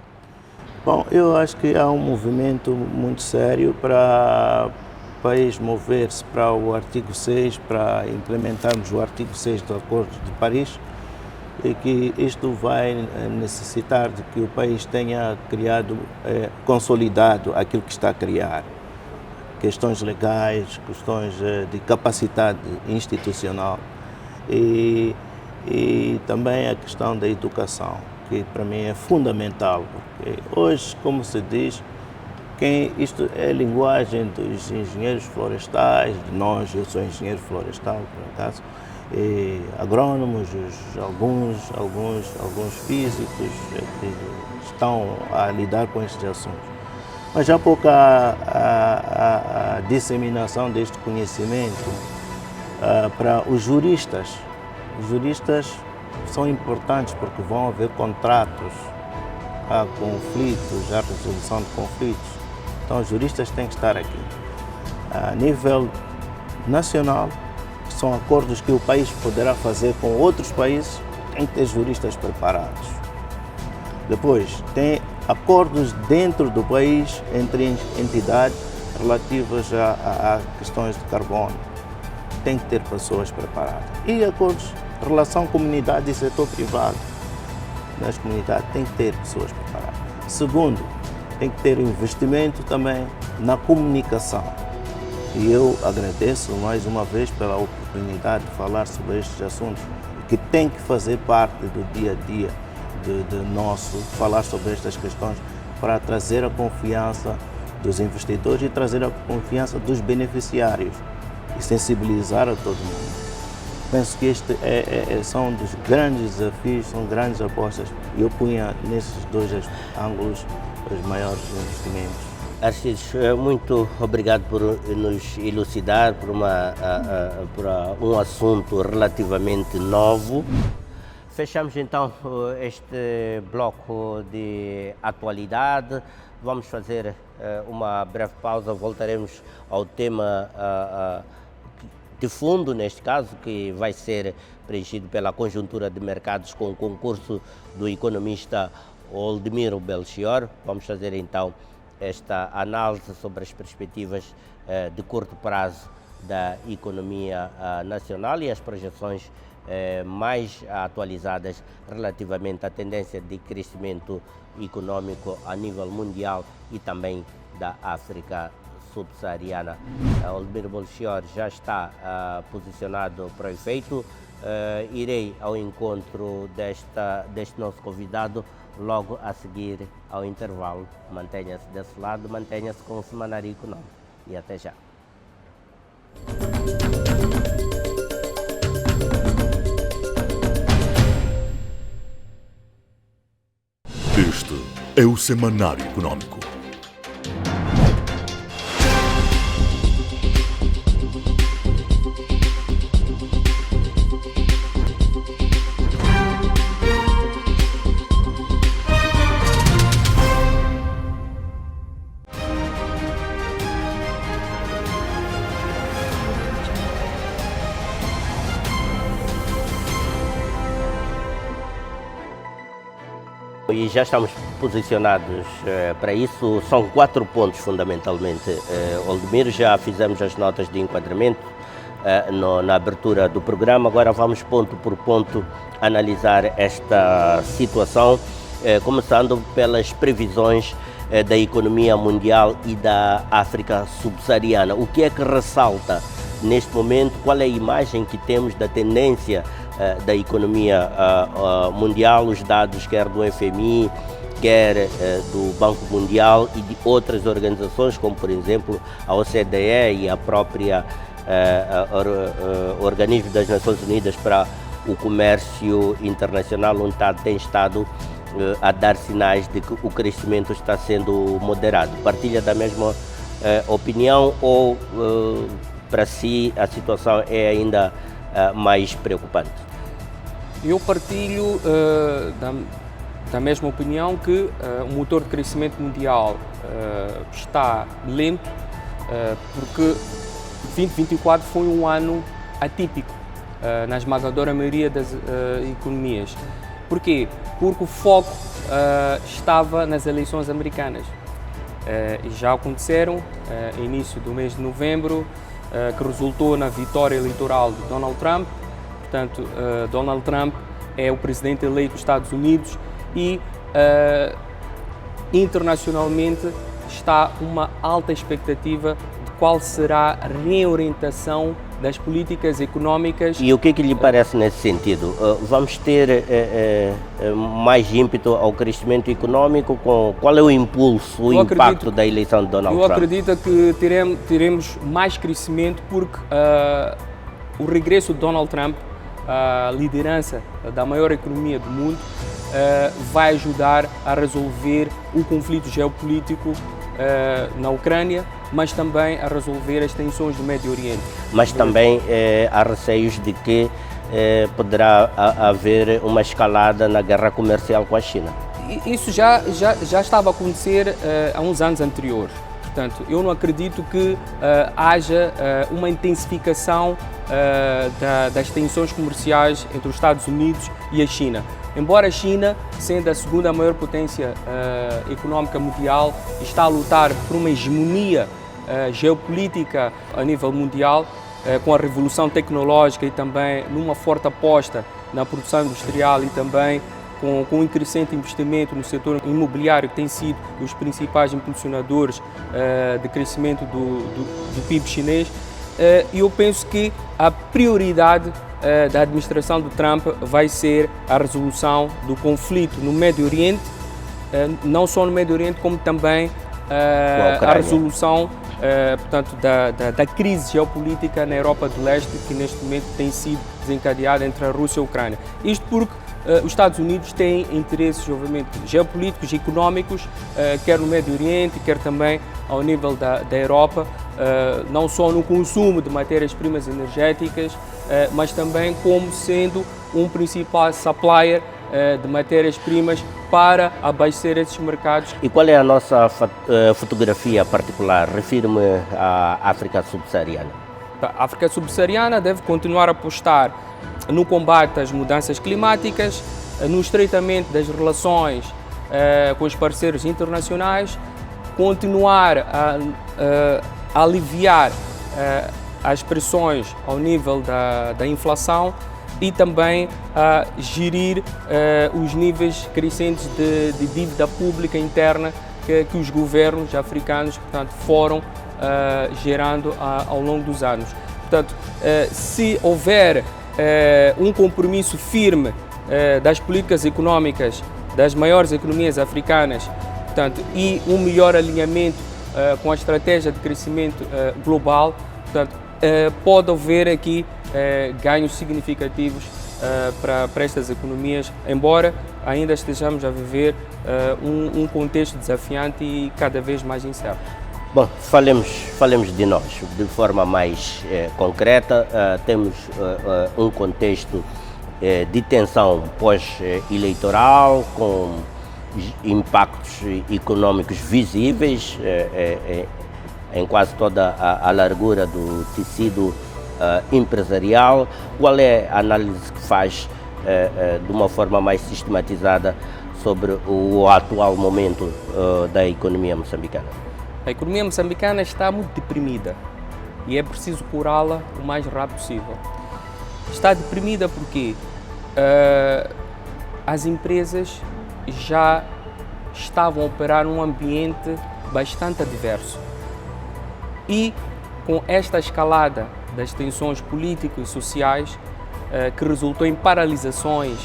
Bom, eu acho que há um movimento muito sério para o país mover-se para o artigo 6, para implementarmos o artigo 6 do Acordo de Paris, e que isto vai necessitar de que o país tenha criado, consolidado aquilo que está a criar. Questões legais, questões de capacidade institucional e também a questão da educação, que para mim é fundamental, porque hoje, como se diz, isto é a linguagem dos engenheiros florestais, de nós, eu sou engenheiro florestal, por acaso, e agrônomos, alguns físicos que estão a lidar com estes assuntos. Mas há pouca a disseminação deste conhecimento para os juristas. Os juristas são importantes porque vão haver contratos, há conflitos, há resolução de conflitos. Então os juristas têm que estar aqui. A nível nacional, são acordos que o país poderá fazer com outros países, tem que ter juristas preparados. Depois, tem acordos dentro do país entre entidades relativas a questões de carbono. Tem que ter pessoas preparadas. E acordos de relação comunidade e setor privado. Nas comunidades tem que ter pessoas preparadas. Segundo, tem que ter investimento também na comunicação. E eu agradeço mais uma vez pela oportunidade de falar sobre estes assuntos, que tem que fazer parte do dia a dia de nosso, falar sobre estas questões para trazer a confiança dos investidores e trazer a confiança dos beneficiários e sensibilizar a todo mundo. Penso que este são um dos grandes desafios, são grandes apostas, e eu punha nesses dois ângulos os maiores investimentos. Aristides, muito obrigado por nos elucidar por um assunto relativamente novo. Fechamos então este bloco de atualidade. Vamos fazer uma breve pausa, voltaremos ao tema de fundo, neste caso, que vai ser preenchido pela conjuntura de mercados com o concurso do economista Oldemiro Belchior. Vamos fazer então esta análise sobre as perspectivas de curto prazo da economia nacional e as projeções mais atualizadas relativamente à tendência de crescimento econômico a nível mundial e também da África subsaariana. Oldemiro Belchior já está posicionado para o efeito. Irei ao encontro deste nosso convidado logo a seguir ao intervalo. Mantenha-se desse lado, mantenha-se com o Semanário Econômico. E até já. Este é o Semanário Econômico. E já estamos posicionados para isso. São 4 pontos fundamentalmente. Oldemiro, já fizemos as notas de enquadramento na abertura do programa. Agora vamos ponto por ponto analisar esta situação, começando pelas previsões da economia mundial e da África subsaariana. O que é que ressalta neste momento? Qual é a imagem que temos da tendência da economia mundial, os dados quer do FMI, quer do Banco Mundial e de outras organizações, como por exemplo a OCDE e a própria Organismo das Nações Unidas para o Comércio Internacional, onde tem estado a dar sinais de que o crescimento está sendo moderado. Partilha da mesma opinião ou para si a situação é ainda mais preocupante? Eu partilho da mesma opinião que o motor de crescimento mundial está lento, porque 2024 foi um ano atípico na esmagadora maioria das economias. Porquê? Porque o foco estava nas eleições americanas. E já aconteceram início do mês de novembro, que resultou na vitória eleitoral de Donald Trump. Portanto, Donald Trump é o presidente eleito dos Estados Unidos e internacionalmente está uma alta expectativa de qual será a reorientação das políticas económicas. E o que lhe parece nesse sentido? Vamos ter mais ímpeto ao crescimento econômico? Qual é o impulso, o impacto da eleição de Donald Trump? Eu acredito que teremos mais crescimento porque o regresso de Donald Trump à liderança da maior economia do mundo vai ajudar a resolver o conflito geopolítico na Ucrânia, mas também a resolver as tensões do Médio Oriente. Mas também há receios de que poderá haver uma escalada na guerra comercial com a China. Isso já estava a acontecer há uns anos anteriores. Portanto, eu não acredito que haja uma intensificação das tensões comerciais entre os Estados Unidos e a China. Embora a China, sendo a segunda maior potência económica mundial, está a lutar por uma hegemonia geopolítica a nível mundial, com a revolução tecnológica e também numa forte aposta na produção industrial e também com um crescente investimento no setor imobiliário, que tem sido os principais impulsionadores de crescimento do PIB chinês, eu penso que a prioridade da administração do Trump vai ser a resolução do conflito no Médio Oriente, não só no Médio Oriente, como também a resolução portanto, da crise geopolítica na Europa do Leste, que neste momento tem sido desencadeada entre a Rússia e a Ucrânia. Isto porque os Estados Unidos têm interesses, obviamente, geopolíticos e económicos, quer no Médio Oriente, quer também ao nível da Europa, não só no consumo de matérias-primas energéticas, mas também como sendo um principal supplier de matérias-primas para abastecer esses mercados. E qual é a nossa fotografia particular? Refiro-me à África subsaariana. A África subsaariana deve continuar a apostar no combate às mudanças climáticas, no estreitamento das relações com os parceiros internacionais, continuar a aliviar as pressões ao nível da inflação e também a gerir os níveis crescentes de dívida pública interna que os governos africanos, portanto, foram gerando ao longo dos anos. Portanto, se houver um compromisso firme das políticas económicas das maiores economias africanas, portanto, e um melhor alinhamento com a estratégia de crescimento global, portanto, pode haver aqui ganhos significativos para estas economias, embora ainda estejamos a viver um contexto desafiante e cada vez mais incerto. Bom, falemos de nós, de forma mais concreta. Temos um contexto de tensão pós-eleitoral, com impactos econômicos visíveis em quase toda a largura do tecido empresarial. Qual é a análise que faz de uma forma mais sistematizada sobre o atual momento da economia moçambicana? A economia moçambicana está muito deprimida e é preciso curá-la o mais rápido possível. Está deprimida porque as empresas já estavam a operar num ambiente bastante adverso. E com esta escalada das tensões políticas e sociais, que resultou em paralisações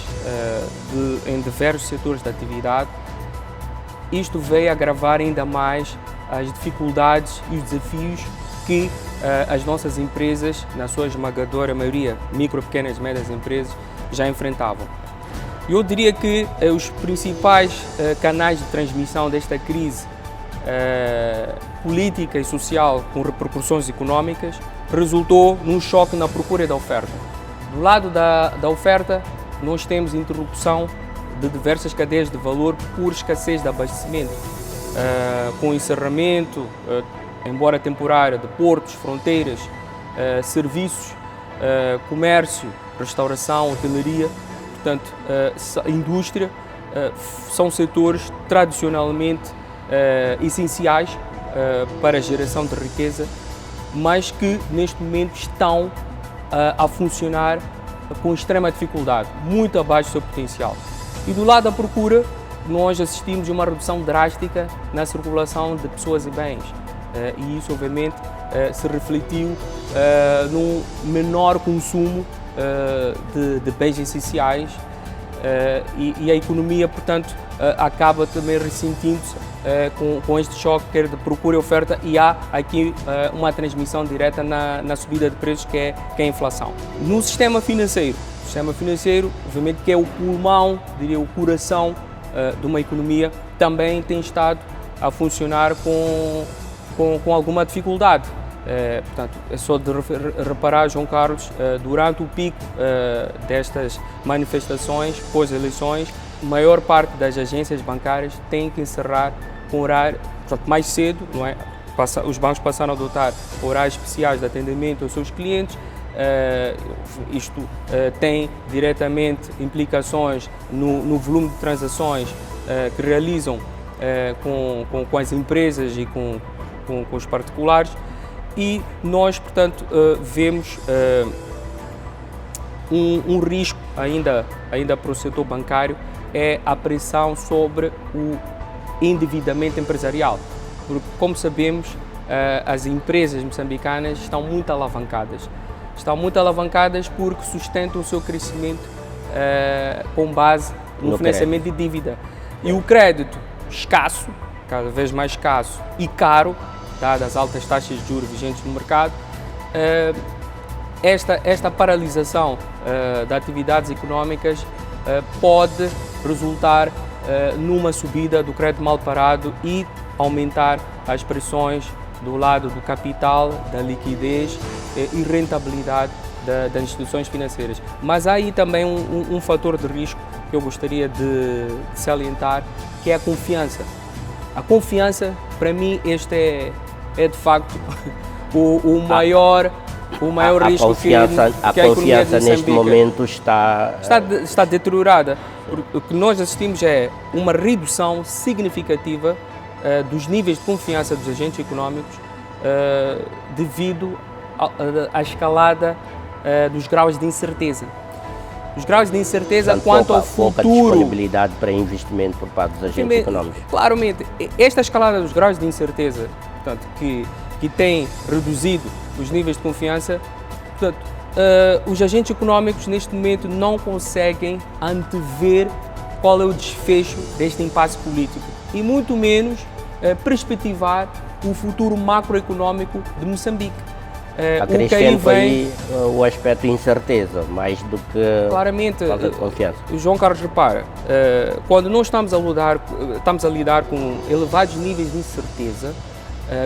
em diversos setores da atividade, isto veio agravar ainda mais as dificuldades e os desafios que as nossas empresas, na sua esmagadora maioria, micro, pequenas e médias empresas, já enfrentavam. Eu diria que os principais canais de transmissão desta crise política e social com repercussões económicas resultou num choque na procura e da oferta. Do lado da oferta, nós temos interrupção de diversas cadeias de valor por escassez de abastecimento, com o encerramento, embora temporário, de portos, fronteiras, serviços, comércio, restauração, hotelaria, portanto, indústria, são setores tradicionalmente essenciais para a geração de riqueza, mas que neste momento estão a funcionar com extrema dificuldade, muito abaixo do seu potencial. E do lado da procura, nós assistimos a uma redução drástica na circulação de pessoas e bens. E isso, obviamente, se refletiu num menor consumo de bens essenciais e a economia, portanto, acaba também ressentindo-se com este choque quer de procura e oferta, e há aqui uma transmissão direta na subida de preços que é a inflação. No sistema financeiro, obviamente, que é o pulmão, diria o coração de uma economia, também tem estado a funcionar com alguma dificuldade. Portanto, é só de reparar, João Carlos, durante o pico destas manifestações pós-eleições, a maior parte das agências bancárias tem que encerrar com horário, portanto, mais cedo, não é? Os bancos passaram a adotar horários especiais de atendimento aos seus clientes. Isto tem diretamente implicações no volume de transações que realizam com as empresas e com os particulares, e nós, portanto, vemos um risco ainda para o setor bancário é a pressão sobre o endividamento empresarial. Porque, como sabemos, as empresas moçambicanas estão muito alavancadas. Estão muito alavancadas porque sustentam o seu crescimento com base no financiamento de dívida. E o crédito escasso, cada vez mais escasso e caro, dadas as altas taxas de juros vigentes no mercado, esta paralisação de atividades económicas pode resultar numa subida do crédito mal parado e aumentar as pressões do lado do capital, da liquidez e rentabilidade das instituições financeiras. Mas há aí também um fator de risco que eu gostaria de salientar, que é a confiança. A confiança, para mim, este é de facto o maior risco que a economia de Moçambique neste momento está deteriorada. O que nós assistimos é uma redução significativa dos níveis de confiança dos agentes económicos devido à escalada dos graus de incerteza. Os graus de incerteza quanto ao futuro. Pouca disponibilidade para investimento por parte dos agentes económicos. Claramente, esta escalada dos graus de incerteza, portanto, que tem reduzido os níveis de confiança, portanto, os agentes económicos neste momento não conseguem antever qual é o desfecho deste impasse político e muito menos perspectivar o futuro macroeconómico de Moçambique. Acrescento aí o aspecto de incerteza, mais do que claramente, falta de confiança. João Carlos, repara, quando nós estamos a lidar com elevados níveis de incerteza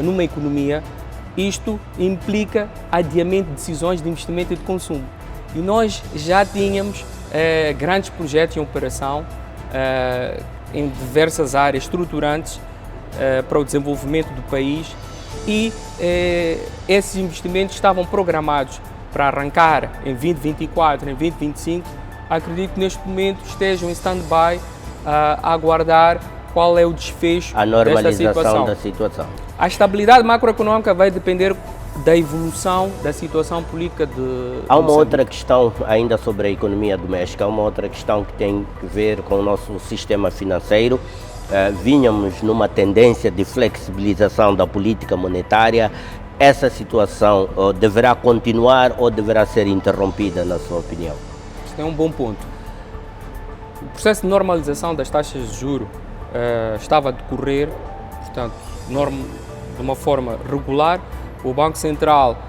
numa economia, isto implica adiamento de decisões de investimento e de consumo. E nós já tínhamos grandes projetos em operação em diversas áreas estruturantes para o desenvolvimento do país e esses investimentos estavam programados para arrancar em 2024, em 2025. Acredito que neste momento estejam em stand-by a aguardar qual é o desfecho a normalização da situação. A estabilidade macroeconómica vai depender da evolução da situação política de Há uma Moçambique. outra questão ainda sobre a economia doméstica, há uma outra questão que tem que ver com o nosso sistema financeiro. Vínhamos numa tendência de flexibilização da política monetária. Essa situação deverá continuar ou deverá ser interrompida, na sua opinião? Este é um bom ponto. O processo de normalização das taxas de juros estava a decorrer, portanto, de uma forma regular. O Banco Central,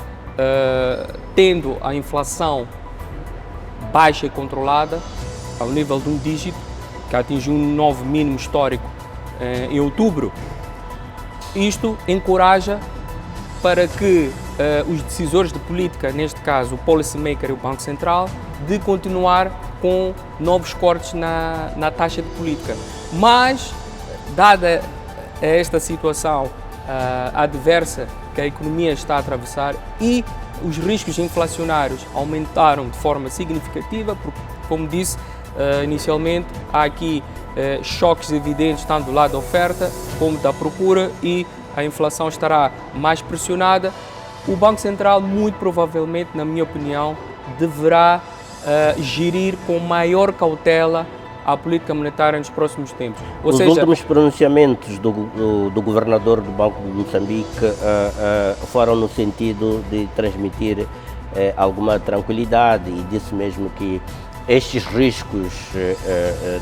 tendo a inflação baixa e controlada, ao nível de um dígito, que atingiu um novo mínimo histórico em outubro, isto encoraja para que os decisores de política, neste caso o policymaker e o Banco Central, de continuar com novos cortes na taxa de política. Mas, dada esta situação adversa que a economia está a atravessar e os riscos inflacionários aumentaram de forma significativa, porque, como disse inicialmente, há aqui choques evidentes tanto do lado da oferta como da procura e a inflação estará mais pressionada. O Banco Central, muito provavelmente, na minha opinião, deverá gerir com maior cautela a política monetária nos próximos tempos. Os últimos pronunciamentos do governador do Banco de Moçambique foram no sentido de transmitir alguma tranquilidade e disse mesmo que estes riscos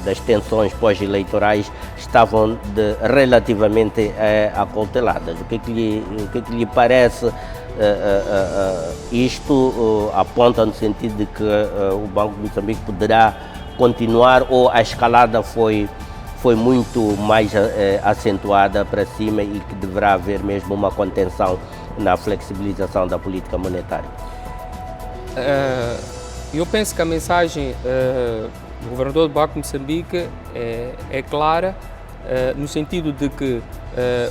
das tensões pós-eleitorais estavam relativamente acauteladas. O que lhe parece? Isto aponta no sentido de que o Banco de Moçambique poderá continuar ou a escalada foi muito mais acentuada para cima e que deverá haver mesmo uma contenção na flexibilização da política monetária? Eu penso que a mensagem do governador do Banco de Moçambique é clara, no sentido de que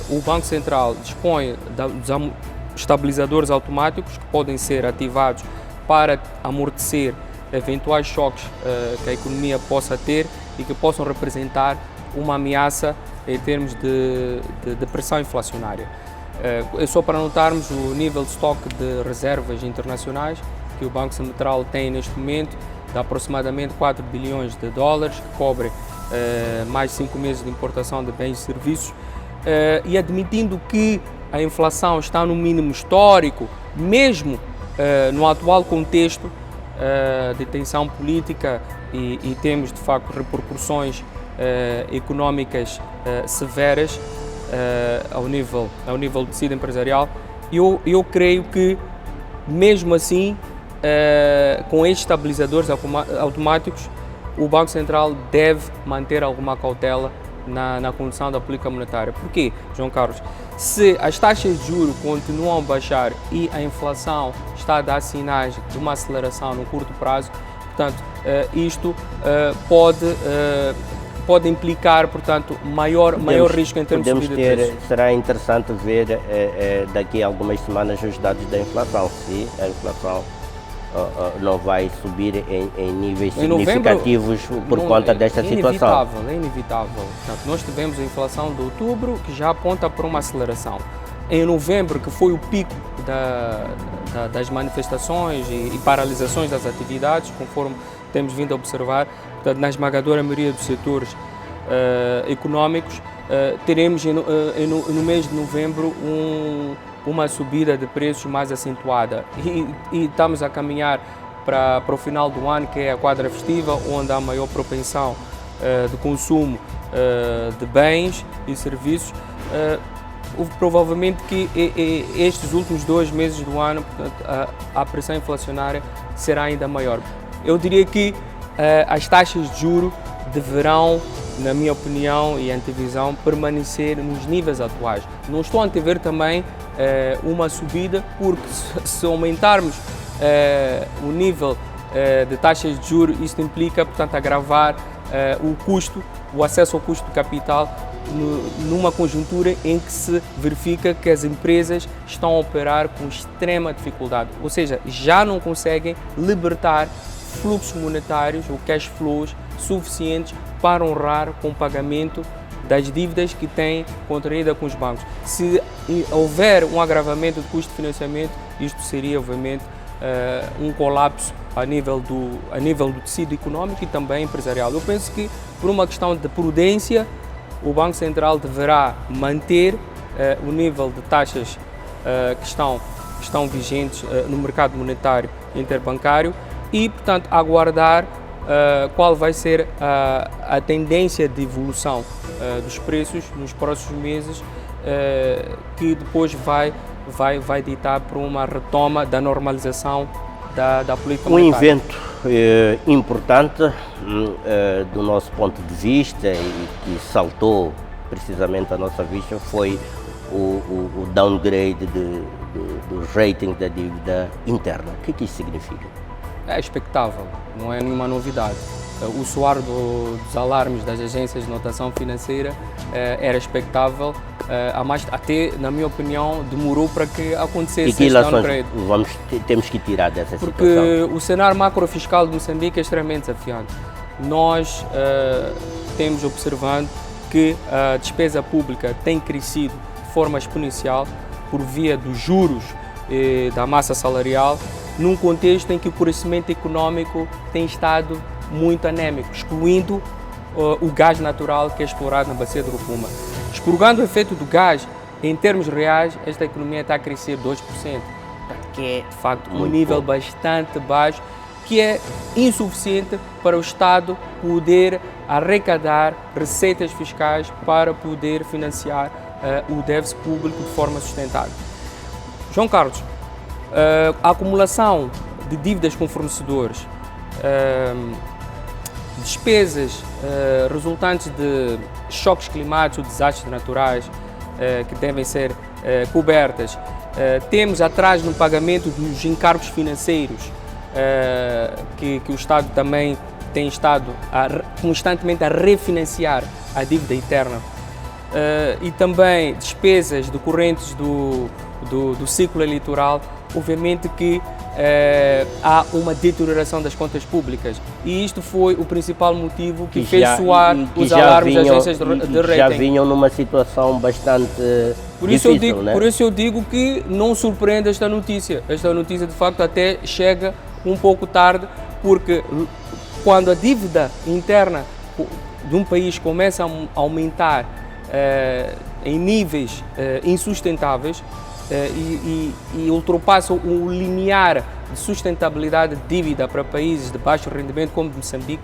o Banco Central dispõe dos estabilizadores automáticos que podem ser ativados para amortecer eventuais choques que a economia possa ter e que possam representar uma ameaça em termos de pressão inflacionária. É só para notarmos o nível de estoque de reservas internacionais que o Banco Central tem neste momento, de aproximadamente 4 bilhões de dólares, que cobre mais 5 meses de importação de bens e serviços, e admitindo que a inflação está no mínimo histórico, mesmo no atual contexto de tensão política e temos de facto repercussões económicas severas ao nível do tecido empresarial, eu creio que mesmo assim, com estes estabilizadores automáticos, o Banco Central deve manter alguma cautela na condução da política monetária. Por quê, João Carlos? Se as taxas de juros continuam a baixar e a inflação está a dar sinais de uma aceleração no curto prazo, portanto, isto pode implicar, portanto, maior risco em termos de subida de preços. Será interessante ver daqui a algumas semanas os dados da inflação, se a inflação não vai subir em níveis significativos por conta desta situação. É inevitável. Portanto, nós tivemos a inflação de outubro que já aponta para uma aceleração. Em novembro, que foi o pico das manifestações e paralisações das atividades, conforme temos vindo a observar, portanto, na esmagadora maioria dos setores económicos, teremos no mês de novembro uma subida de preços mais acentuada e estamos a caminhar para o final do ano, que é a quadra festiva, onde há maior propensão de consumo de bens e serviços. Provavelmente que estes últimos 2 meses do ano, portanto, a pressão inflacionária será ainda maior. Eu diria que as taxas de juros deverão, na minha opinião e antevisão, permanecer nos níveis atuais. Não estou a antever também uma subida, porque se aumentarmos o nível de taxas de juros, isto implica, portanto, agravar o acesso ao custo de capital numa conjuntura em que se verifica que as empresas estão a operar com extrema dificuldade, ou seja, já não conseguem libertar fluxos monetários ou cash flows suficientes para honrar com o pagamento das dívidas que têm contraída com os bancos. Se houver um agravamento do custo de financiamento, isto seria, obviamente, um colapso a nível do tecido económico e também empresarial. Eu penso que, por uma questão de prudência, o Banco Central deverá manter o nível de taxas que estão vigentes no mercado monetário interbancário e, portanto, aguardar qual vai ser a tendência de evolução dos preços nos próximos meses, que depois vai ditar para uma retoma da normalização da política monetária. Um evento importante do nosso ponto de vista e que saltou precisamente à nossa vista foi o downgrade do rating da dívida interna. O que isso significa? É expectável, não é nenhuma novidade. O soar dos alarmes das agências de notação financeira era expectável, até, na minha opinião, demorou para que acontecesse este downgrade. Temos que tirar dessa situação? Porque o cenário macrofiscal de Moçambique é extremamente desafiante. Nós temos observando que a despesa pública tem crescido de forma exponencial por via dos juros da massa salarial, num contexto em que o crescimento econômico tem estado muito anémico, excluindo o gás natural que é explorado na bacia do Rovuma. Expurgando o efeito do gás, em termos reais, esta economia está a crescer 2%, que é, de facto, um nível bastante baixo, que é insuficiente para o Estado poder arrecadar receitas fiscais para poder financiar o déficit público de forma sustentável. João Carlos, a acumulação de dívidas com fornecedores, despesas resultantes de choques climáticos ou desastres naturais que devem ser cobertas, temos atraso no pagamento dos encargos financeiros que o Estado também tem estado constantemente a refinanciar a dívida interna, e também despesas decorrentes do ciclo eleitoral. Obviamente que há uma deterioração das contas públicas e isto foi o principal motivo que fez soar os alarmes das agências de rating. Já vinham numa situação bastante difícil, né? Por isso eu digo que não surpreende esta notícia. Esta notícia, de facto, até chega um pouco tarde, porque quando a dívida interna de um país começa a aumentar em níveis insustentáveis e ultrapassa o limiar de sustentabilidade de dívida para países de baixo rendimento como Moçambique,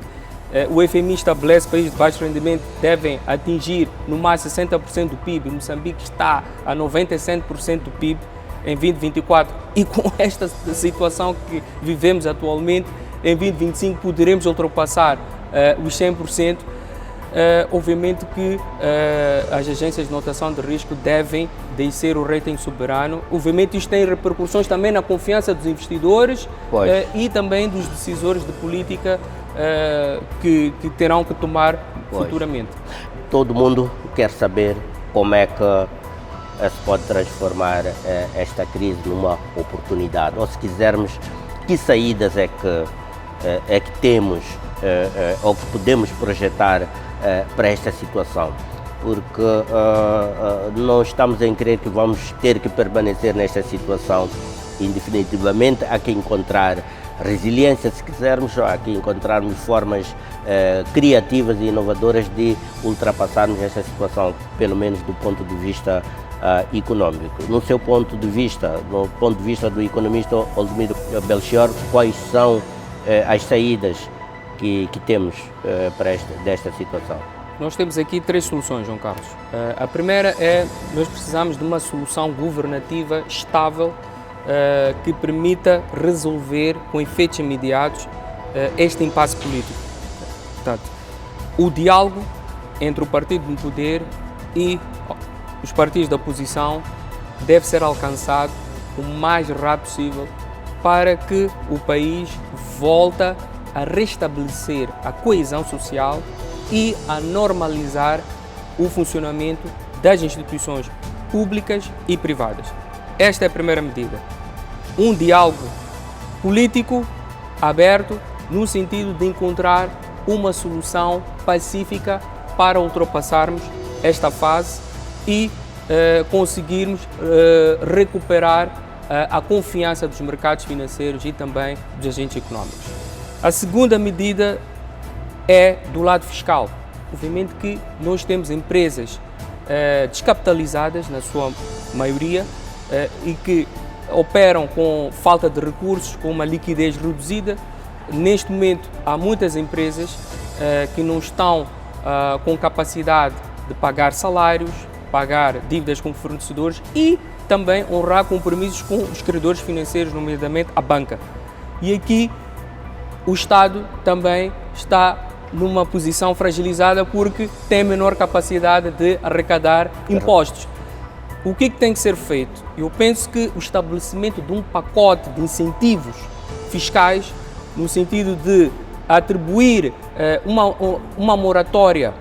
o FMI estabelece que países de baixo rendimento devem atingir no máximo 60% do PIB. Moçambique está a 97% do PIB em 2024 e com esta situação que vivemos atualmente, em 2025 poderemos ultrapassar os 100%. Obviamente que as agências de notação de risco devem descer o rating soberano. Obviamente isto tem repercussões também na confiança dos investidores e também dos decisores de política que terão que tomar futuramente. Todo mundo quer saber como é que se pode transformar esta crise numa oportunidade, ou se quisermos, que saídas é que temos ou que podemos projetar para esta situação, porque não estamos em crer que vamos ter que permanecer nesta situação indefinitivamente. Há que encontrar resiliência, se quisermos, há que encontrarmos formas criativas e inovadoras de ultrapassarmos esta situação, pelo menos do ponto de vista econômico. No seu ponto de vista, no ponto de vista do economista Oldemiro Belchior, quais são as saídas que temos para desta situação? Nós temos aqui 3 soluções, João Carlos. A primeira é, nós precisamos de uma solução governativa estável que permita resolver com efeitos imediatos este impasse político. Portanto, o diálogo entre o partido no poder e os partidos da oposição deve ser alcançado o mais rápido possível para que o país volte a restabelecer a coesão social e a normalizar o funcionamento das instituições públicas e privadas. Esta é a primeira medida. Um diálogo político aberto no sentido de encontrar uma solução pacífica para ultrapassarmos esta fase e conseguirmos recuperar a confiança dos mercados financeiros e também dos agentes económicos. A segunda medida é do lado fiscal. Obviamente que nós temos empresas descapitalizadas, na sua maioria, e que operam com falta de recursos, com uma liquidez reduzida. Neste momento, há muitas empresas que não estão com capacidade de pagar salários, pagar dívidas com fornecedores e também honrar compromissos com os credores financeiros, nomeadamente a banca. E aqui o Estado também está numa posição fragilizada porque tem menor capacidade de arrecadar impostos. O que tem que ser feito? Eu penso que o estabelecimento de um pacote de incentivos fiscais, no sentido de atribuir uma moratória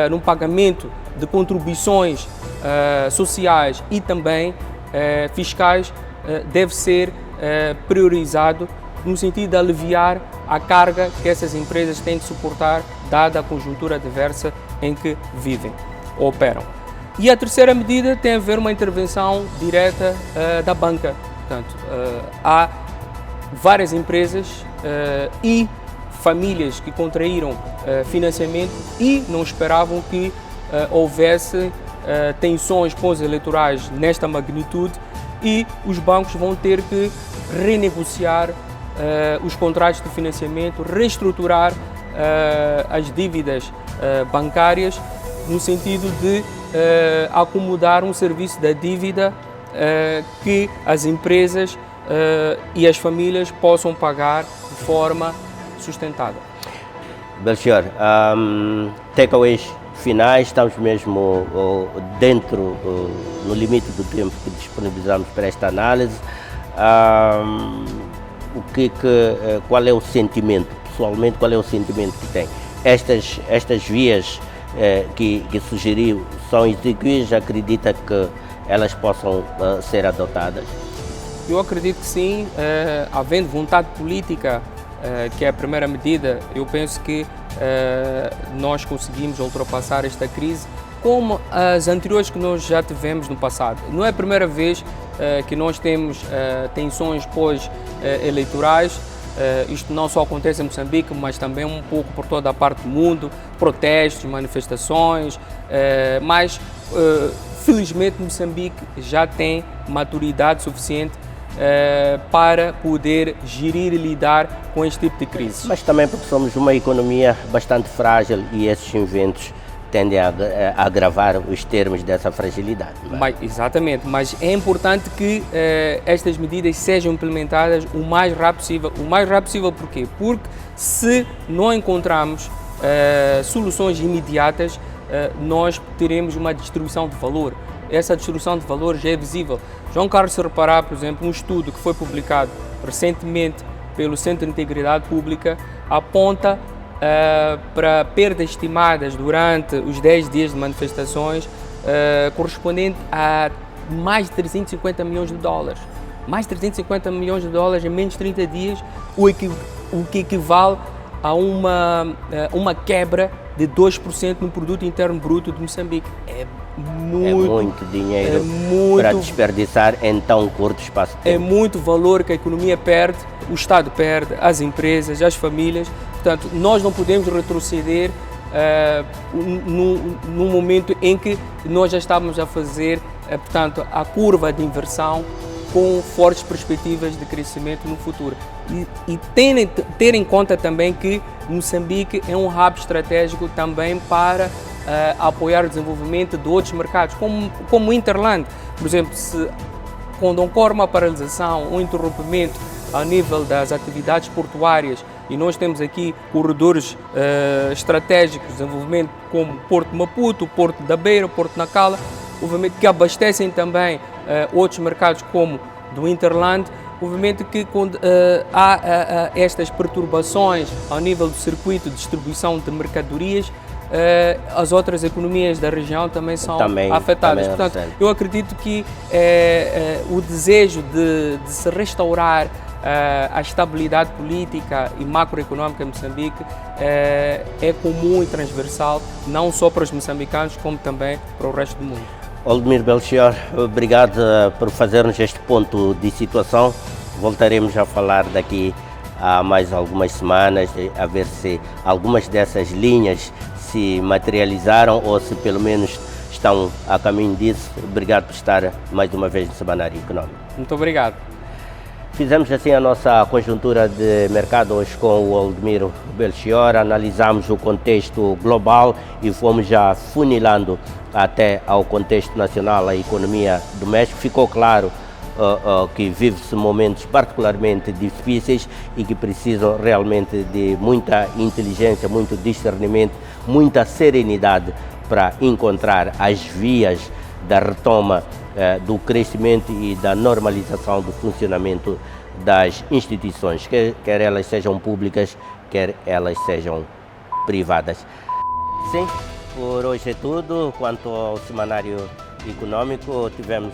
no pagamento de contribuições sociais e também fiscais, deve ser priorizado no sentido de aliviar a carga que essas empresas têm de suportar, dada a conjuntura adversa em que vivem ou operam. E a terceira medida tem a ver uma intervenção direta da banca. Portanto, há várias empresas e famílias que contraíram financiamento e não esperavam que houvesse tensões pós-eleitorais nesta magnitude e os bancos vão ter que renegociar os contratos de financiamento, reestruturar as dívidas bancárias no sentido de acomodar um serviço da dívida que as empresas e as famílias possam pagar de forma sustentada. Belchior, takeaways finais, estamos mesmo dentro, no limite do tempo que disponibilizamos para esta análise. Qual é o sentimento, pessoalmente, qual é o sentimento que tem? Estas vias que sugeriu são execuíveis? Acredita que elas possam ser adotadas? Eu acredito que sim, havendo vontade política, que é a primeira medida, eu penso que nós conseguimos ultrapassar esta crise como as anteriores que nós já tivemos no passado. Não é a primeira vez que nós temos tensões pós-eleitorais Isto não só acontece em Moçambique, mas também um pouco por toda a parte do mundo, protestos, manifestações, mas felizmente Moçambique já tem maturidade suficiente para poder gerir e lidar com este tipo de crise. Mas também porque somos uma economia bastante frágil e esses eventos tendem a agravar os termos dessa fragilidade. Exatamente, mas é importante que estas medidas sejam implementadas o mais rápido possível. O mais rápido possível porquê? Porque se não encontrarmos soluções imediatas, nós teremos uma destruição de valor. Essa destruição de valor já é visível. João Carlos, se reparar, por exemplo, um estudo que foi publicado recentemente pelo Centro de Integridade Pública, aponta para perdas estimadas durante os 10 dias de manifestações, correspondente a mais de 350 milhões de dólares. Mais de 350 milhões de dólares em menos de 30 dias, o que equivale a uma quebra de 2% no produto interno bruto de Moçambique. É muito dinheiro para desperdiçar em tão curto espaço de tempo. É muito valor que a economia perde, o Estado perde, as empresas, as famílias. Portanto, nós não podemos retroceder num momento em que nós já estávamos a fazer, portanto, a curva de inversão com fortes perspectivas de crescimento no futuro. E ter em conta também que Moçambique é um hub estratégico também para apoiar o desenvolvimento de outros mercados, como o Interland. Por exemplo, quando ocorre uma paralisação, um interrompimento a nível das atividades portuárias, e nós temos aqui corredores estratégicos de desenvolvimento como o Porto de Maputo, o Porto da Beira, o Porto de Nacala, obviamente que abastecem também outros mercados como do Interland, obviamente que quando há estas perturbações ao nível do circuito de distribuição de mercadorias, as outras economias da região também são afetadas. Portanto, eu acredito que o desejo de se restaurar a estabilidade política e macroeconómica em Moçambique é comum e transversal, não só para os moçambicanos, como também para o resto do mundo. Oldemir Belchior, obrigado por fazermos este ponto de situação. Voltaremos a falar daqui a mais algumas semanas, a ver se algumas dessas linhas se materializaram ou se pelo menos estão a caminho disso. Obrigado por estar mais uma vez no Semanário Econômico. Muito obrigado. Fizemos assim a nossa conjuntura de mercado hoje com o Oldemir Belchior, analisamos o contexto global e fomos já funilando até ao contexto nacional, a economia do México. Ficou claro que vive-se momentos particularmente difíceis e que precisam realmente de muita inteligência, muito discernimento, muita serenidade para encontrar as vias da retoma do crescimento e da normalização do funcionamento das instituições, quer elas sejam públicas, quer elas sejam privadas. Sim, por hoje é tudo. Quanto ao Semanário Econômico, tivemos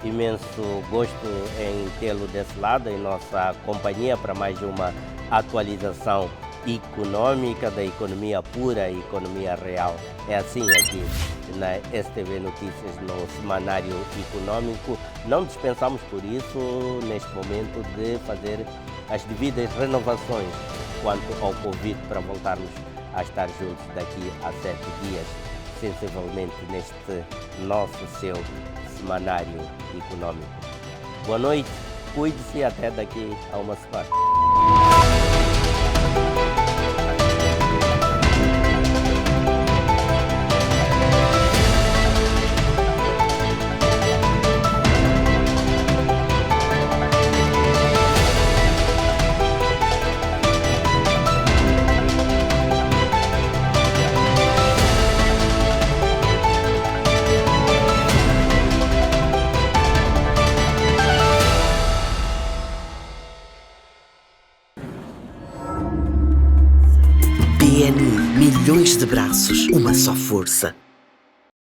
imenso gosto em tê-lo desse lado, em nossa companhia, para mais uma atualização econômica da economia pura e economia real. É assim aqui na STV Notícias, no Semanário Econômico. Não dispensamos por isso, neste momento, de fazer as devidas renovações quanto ao Covid para voltarmos a estar juntos daqui a 7 dias, sensivelmente neste nosso seu Semanário Econômico. Boa noite, cuide-se até daqui a uma semana. PNI, milhões de braços, uma só força.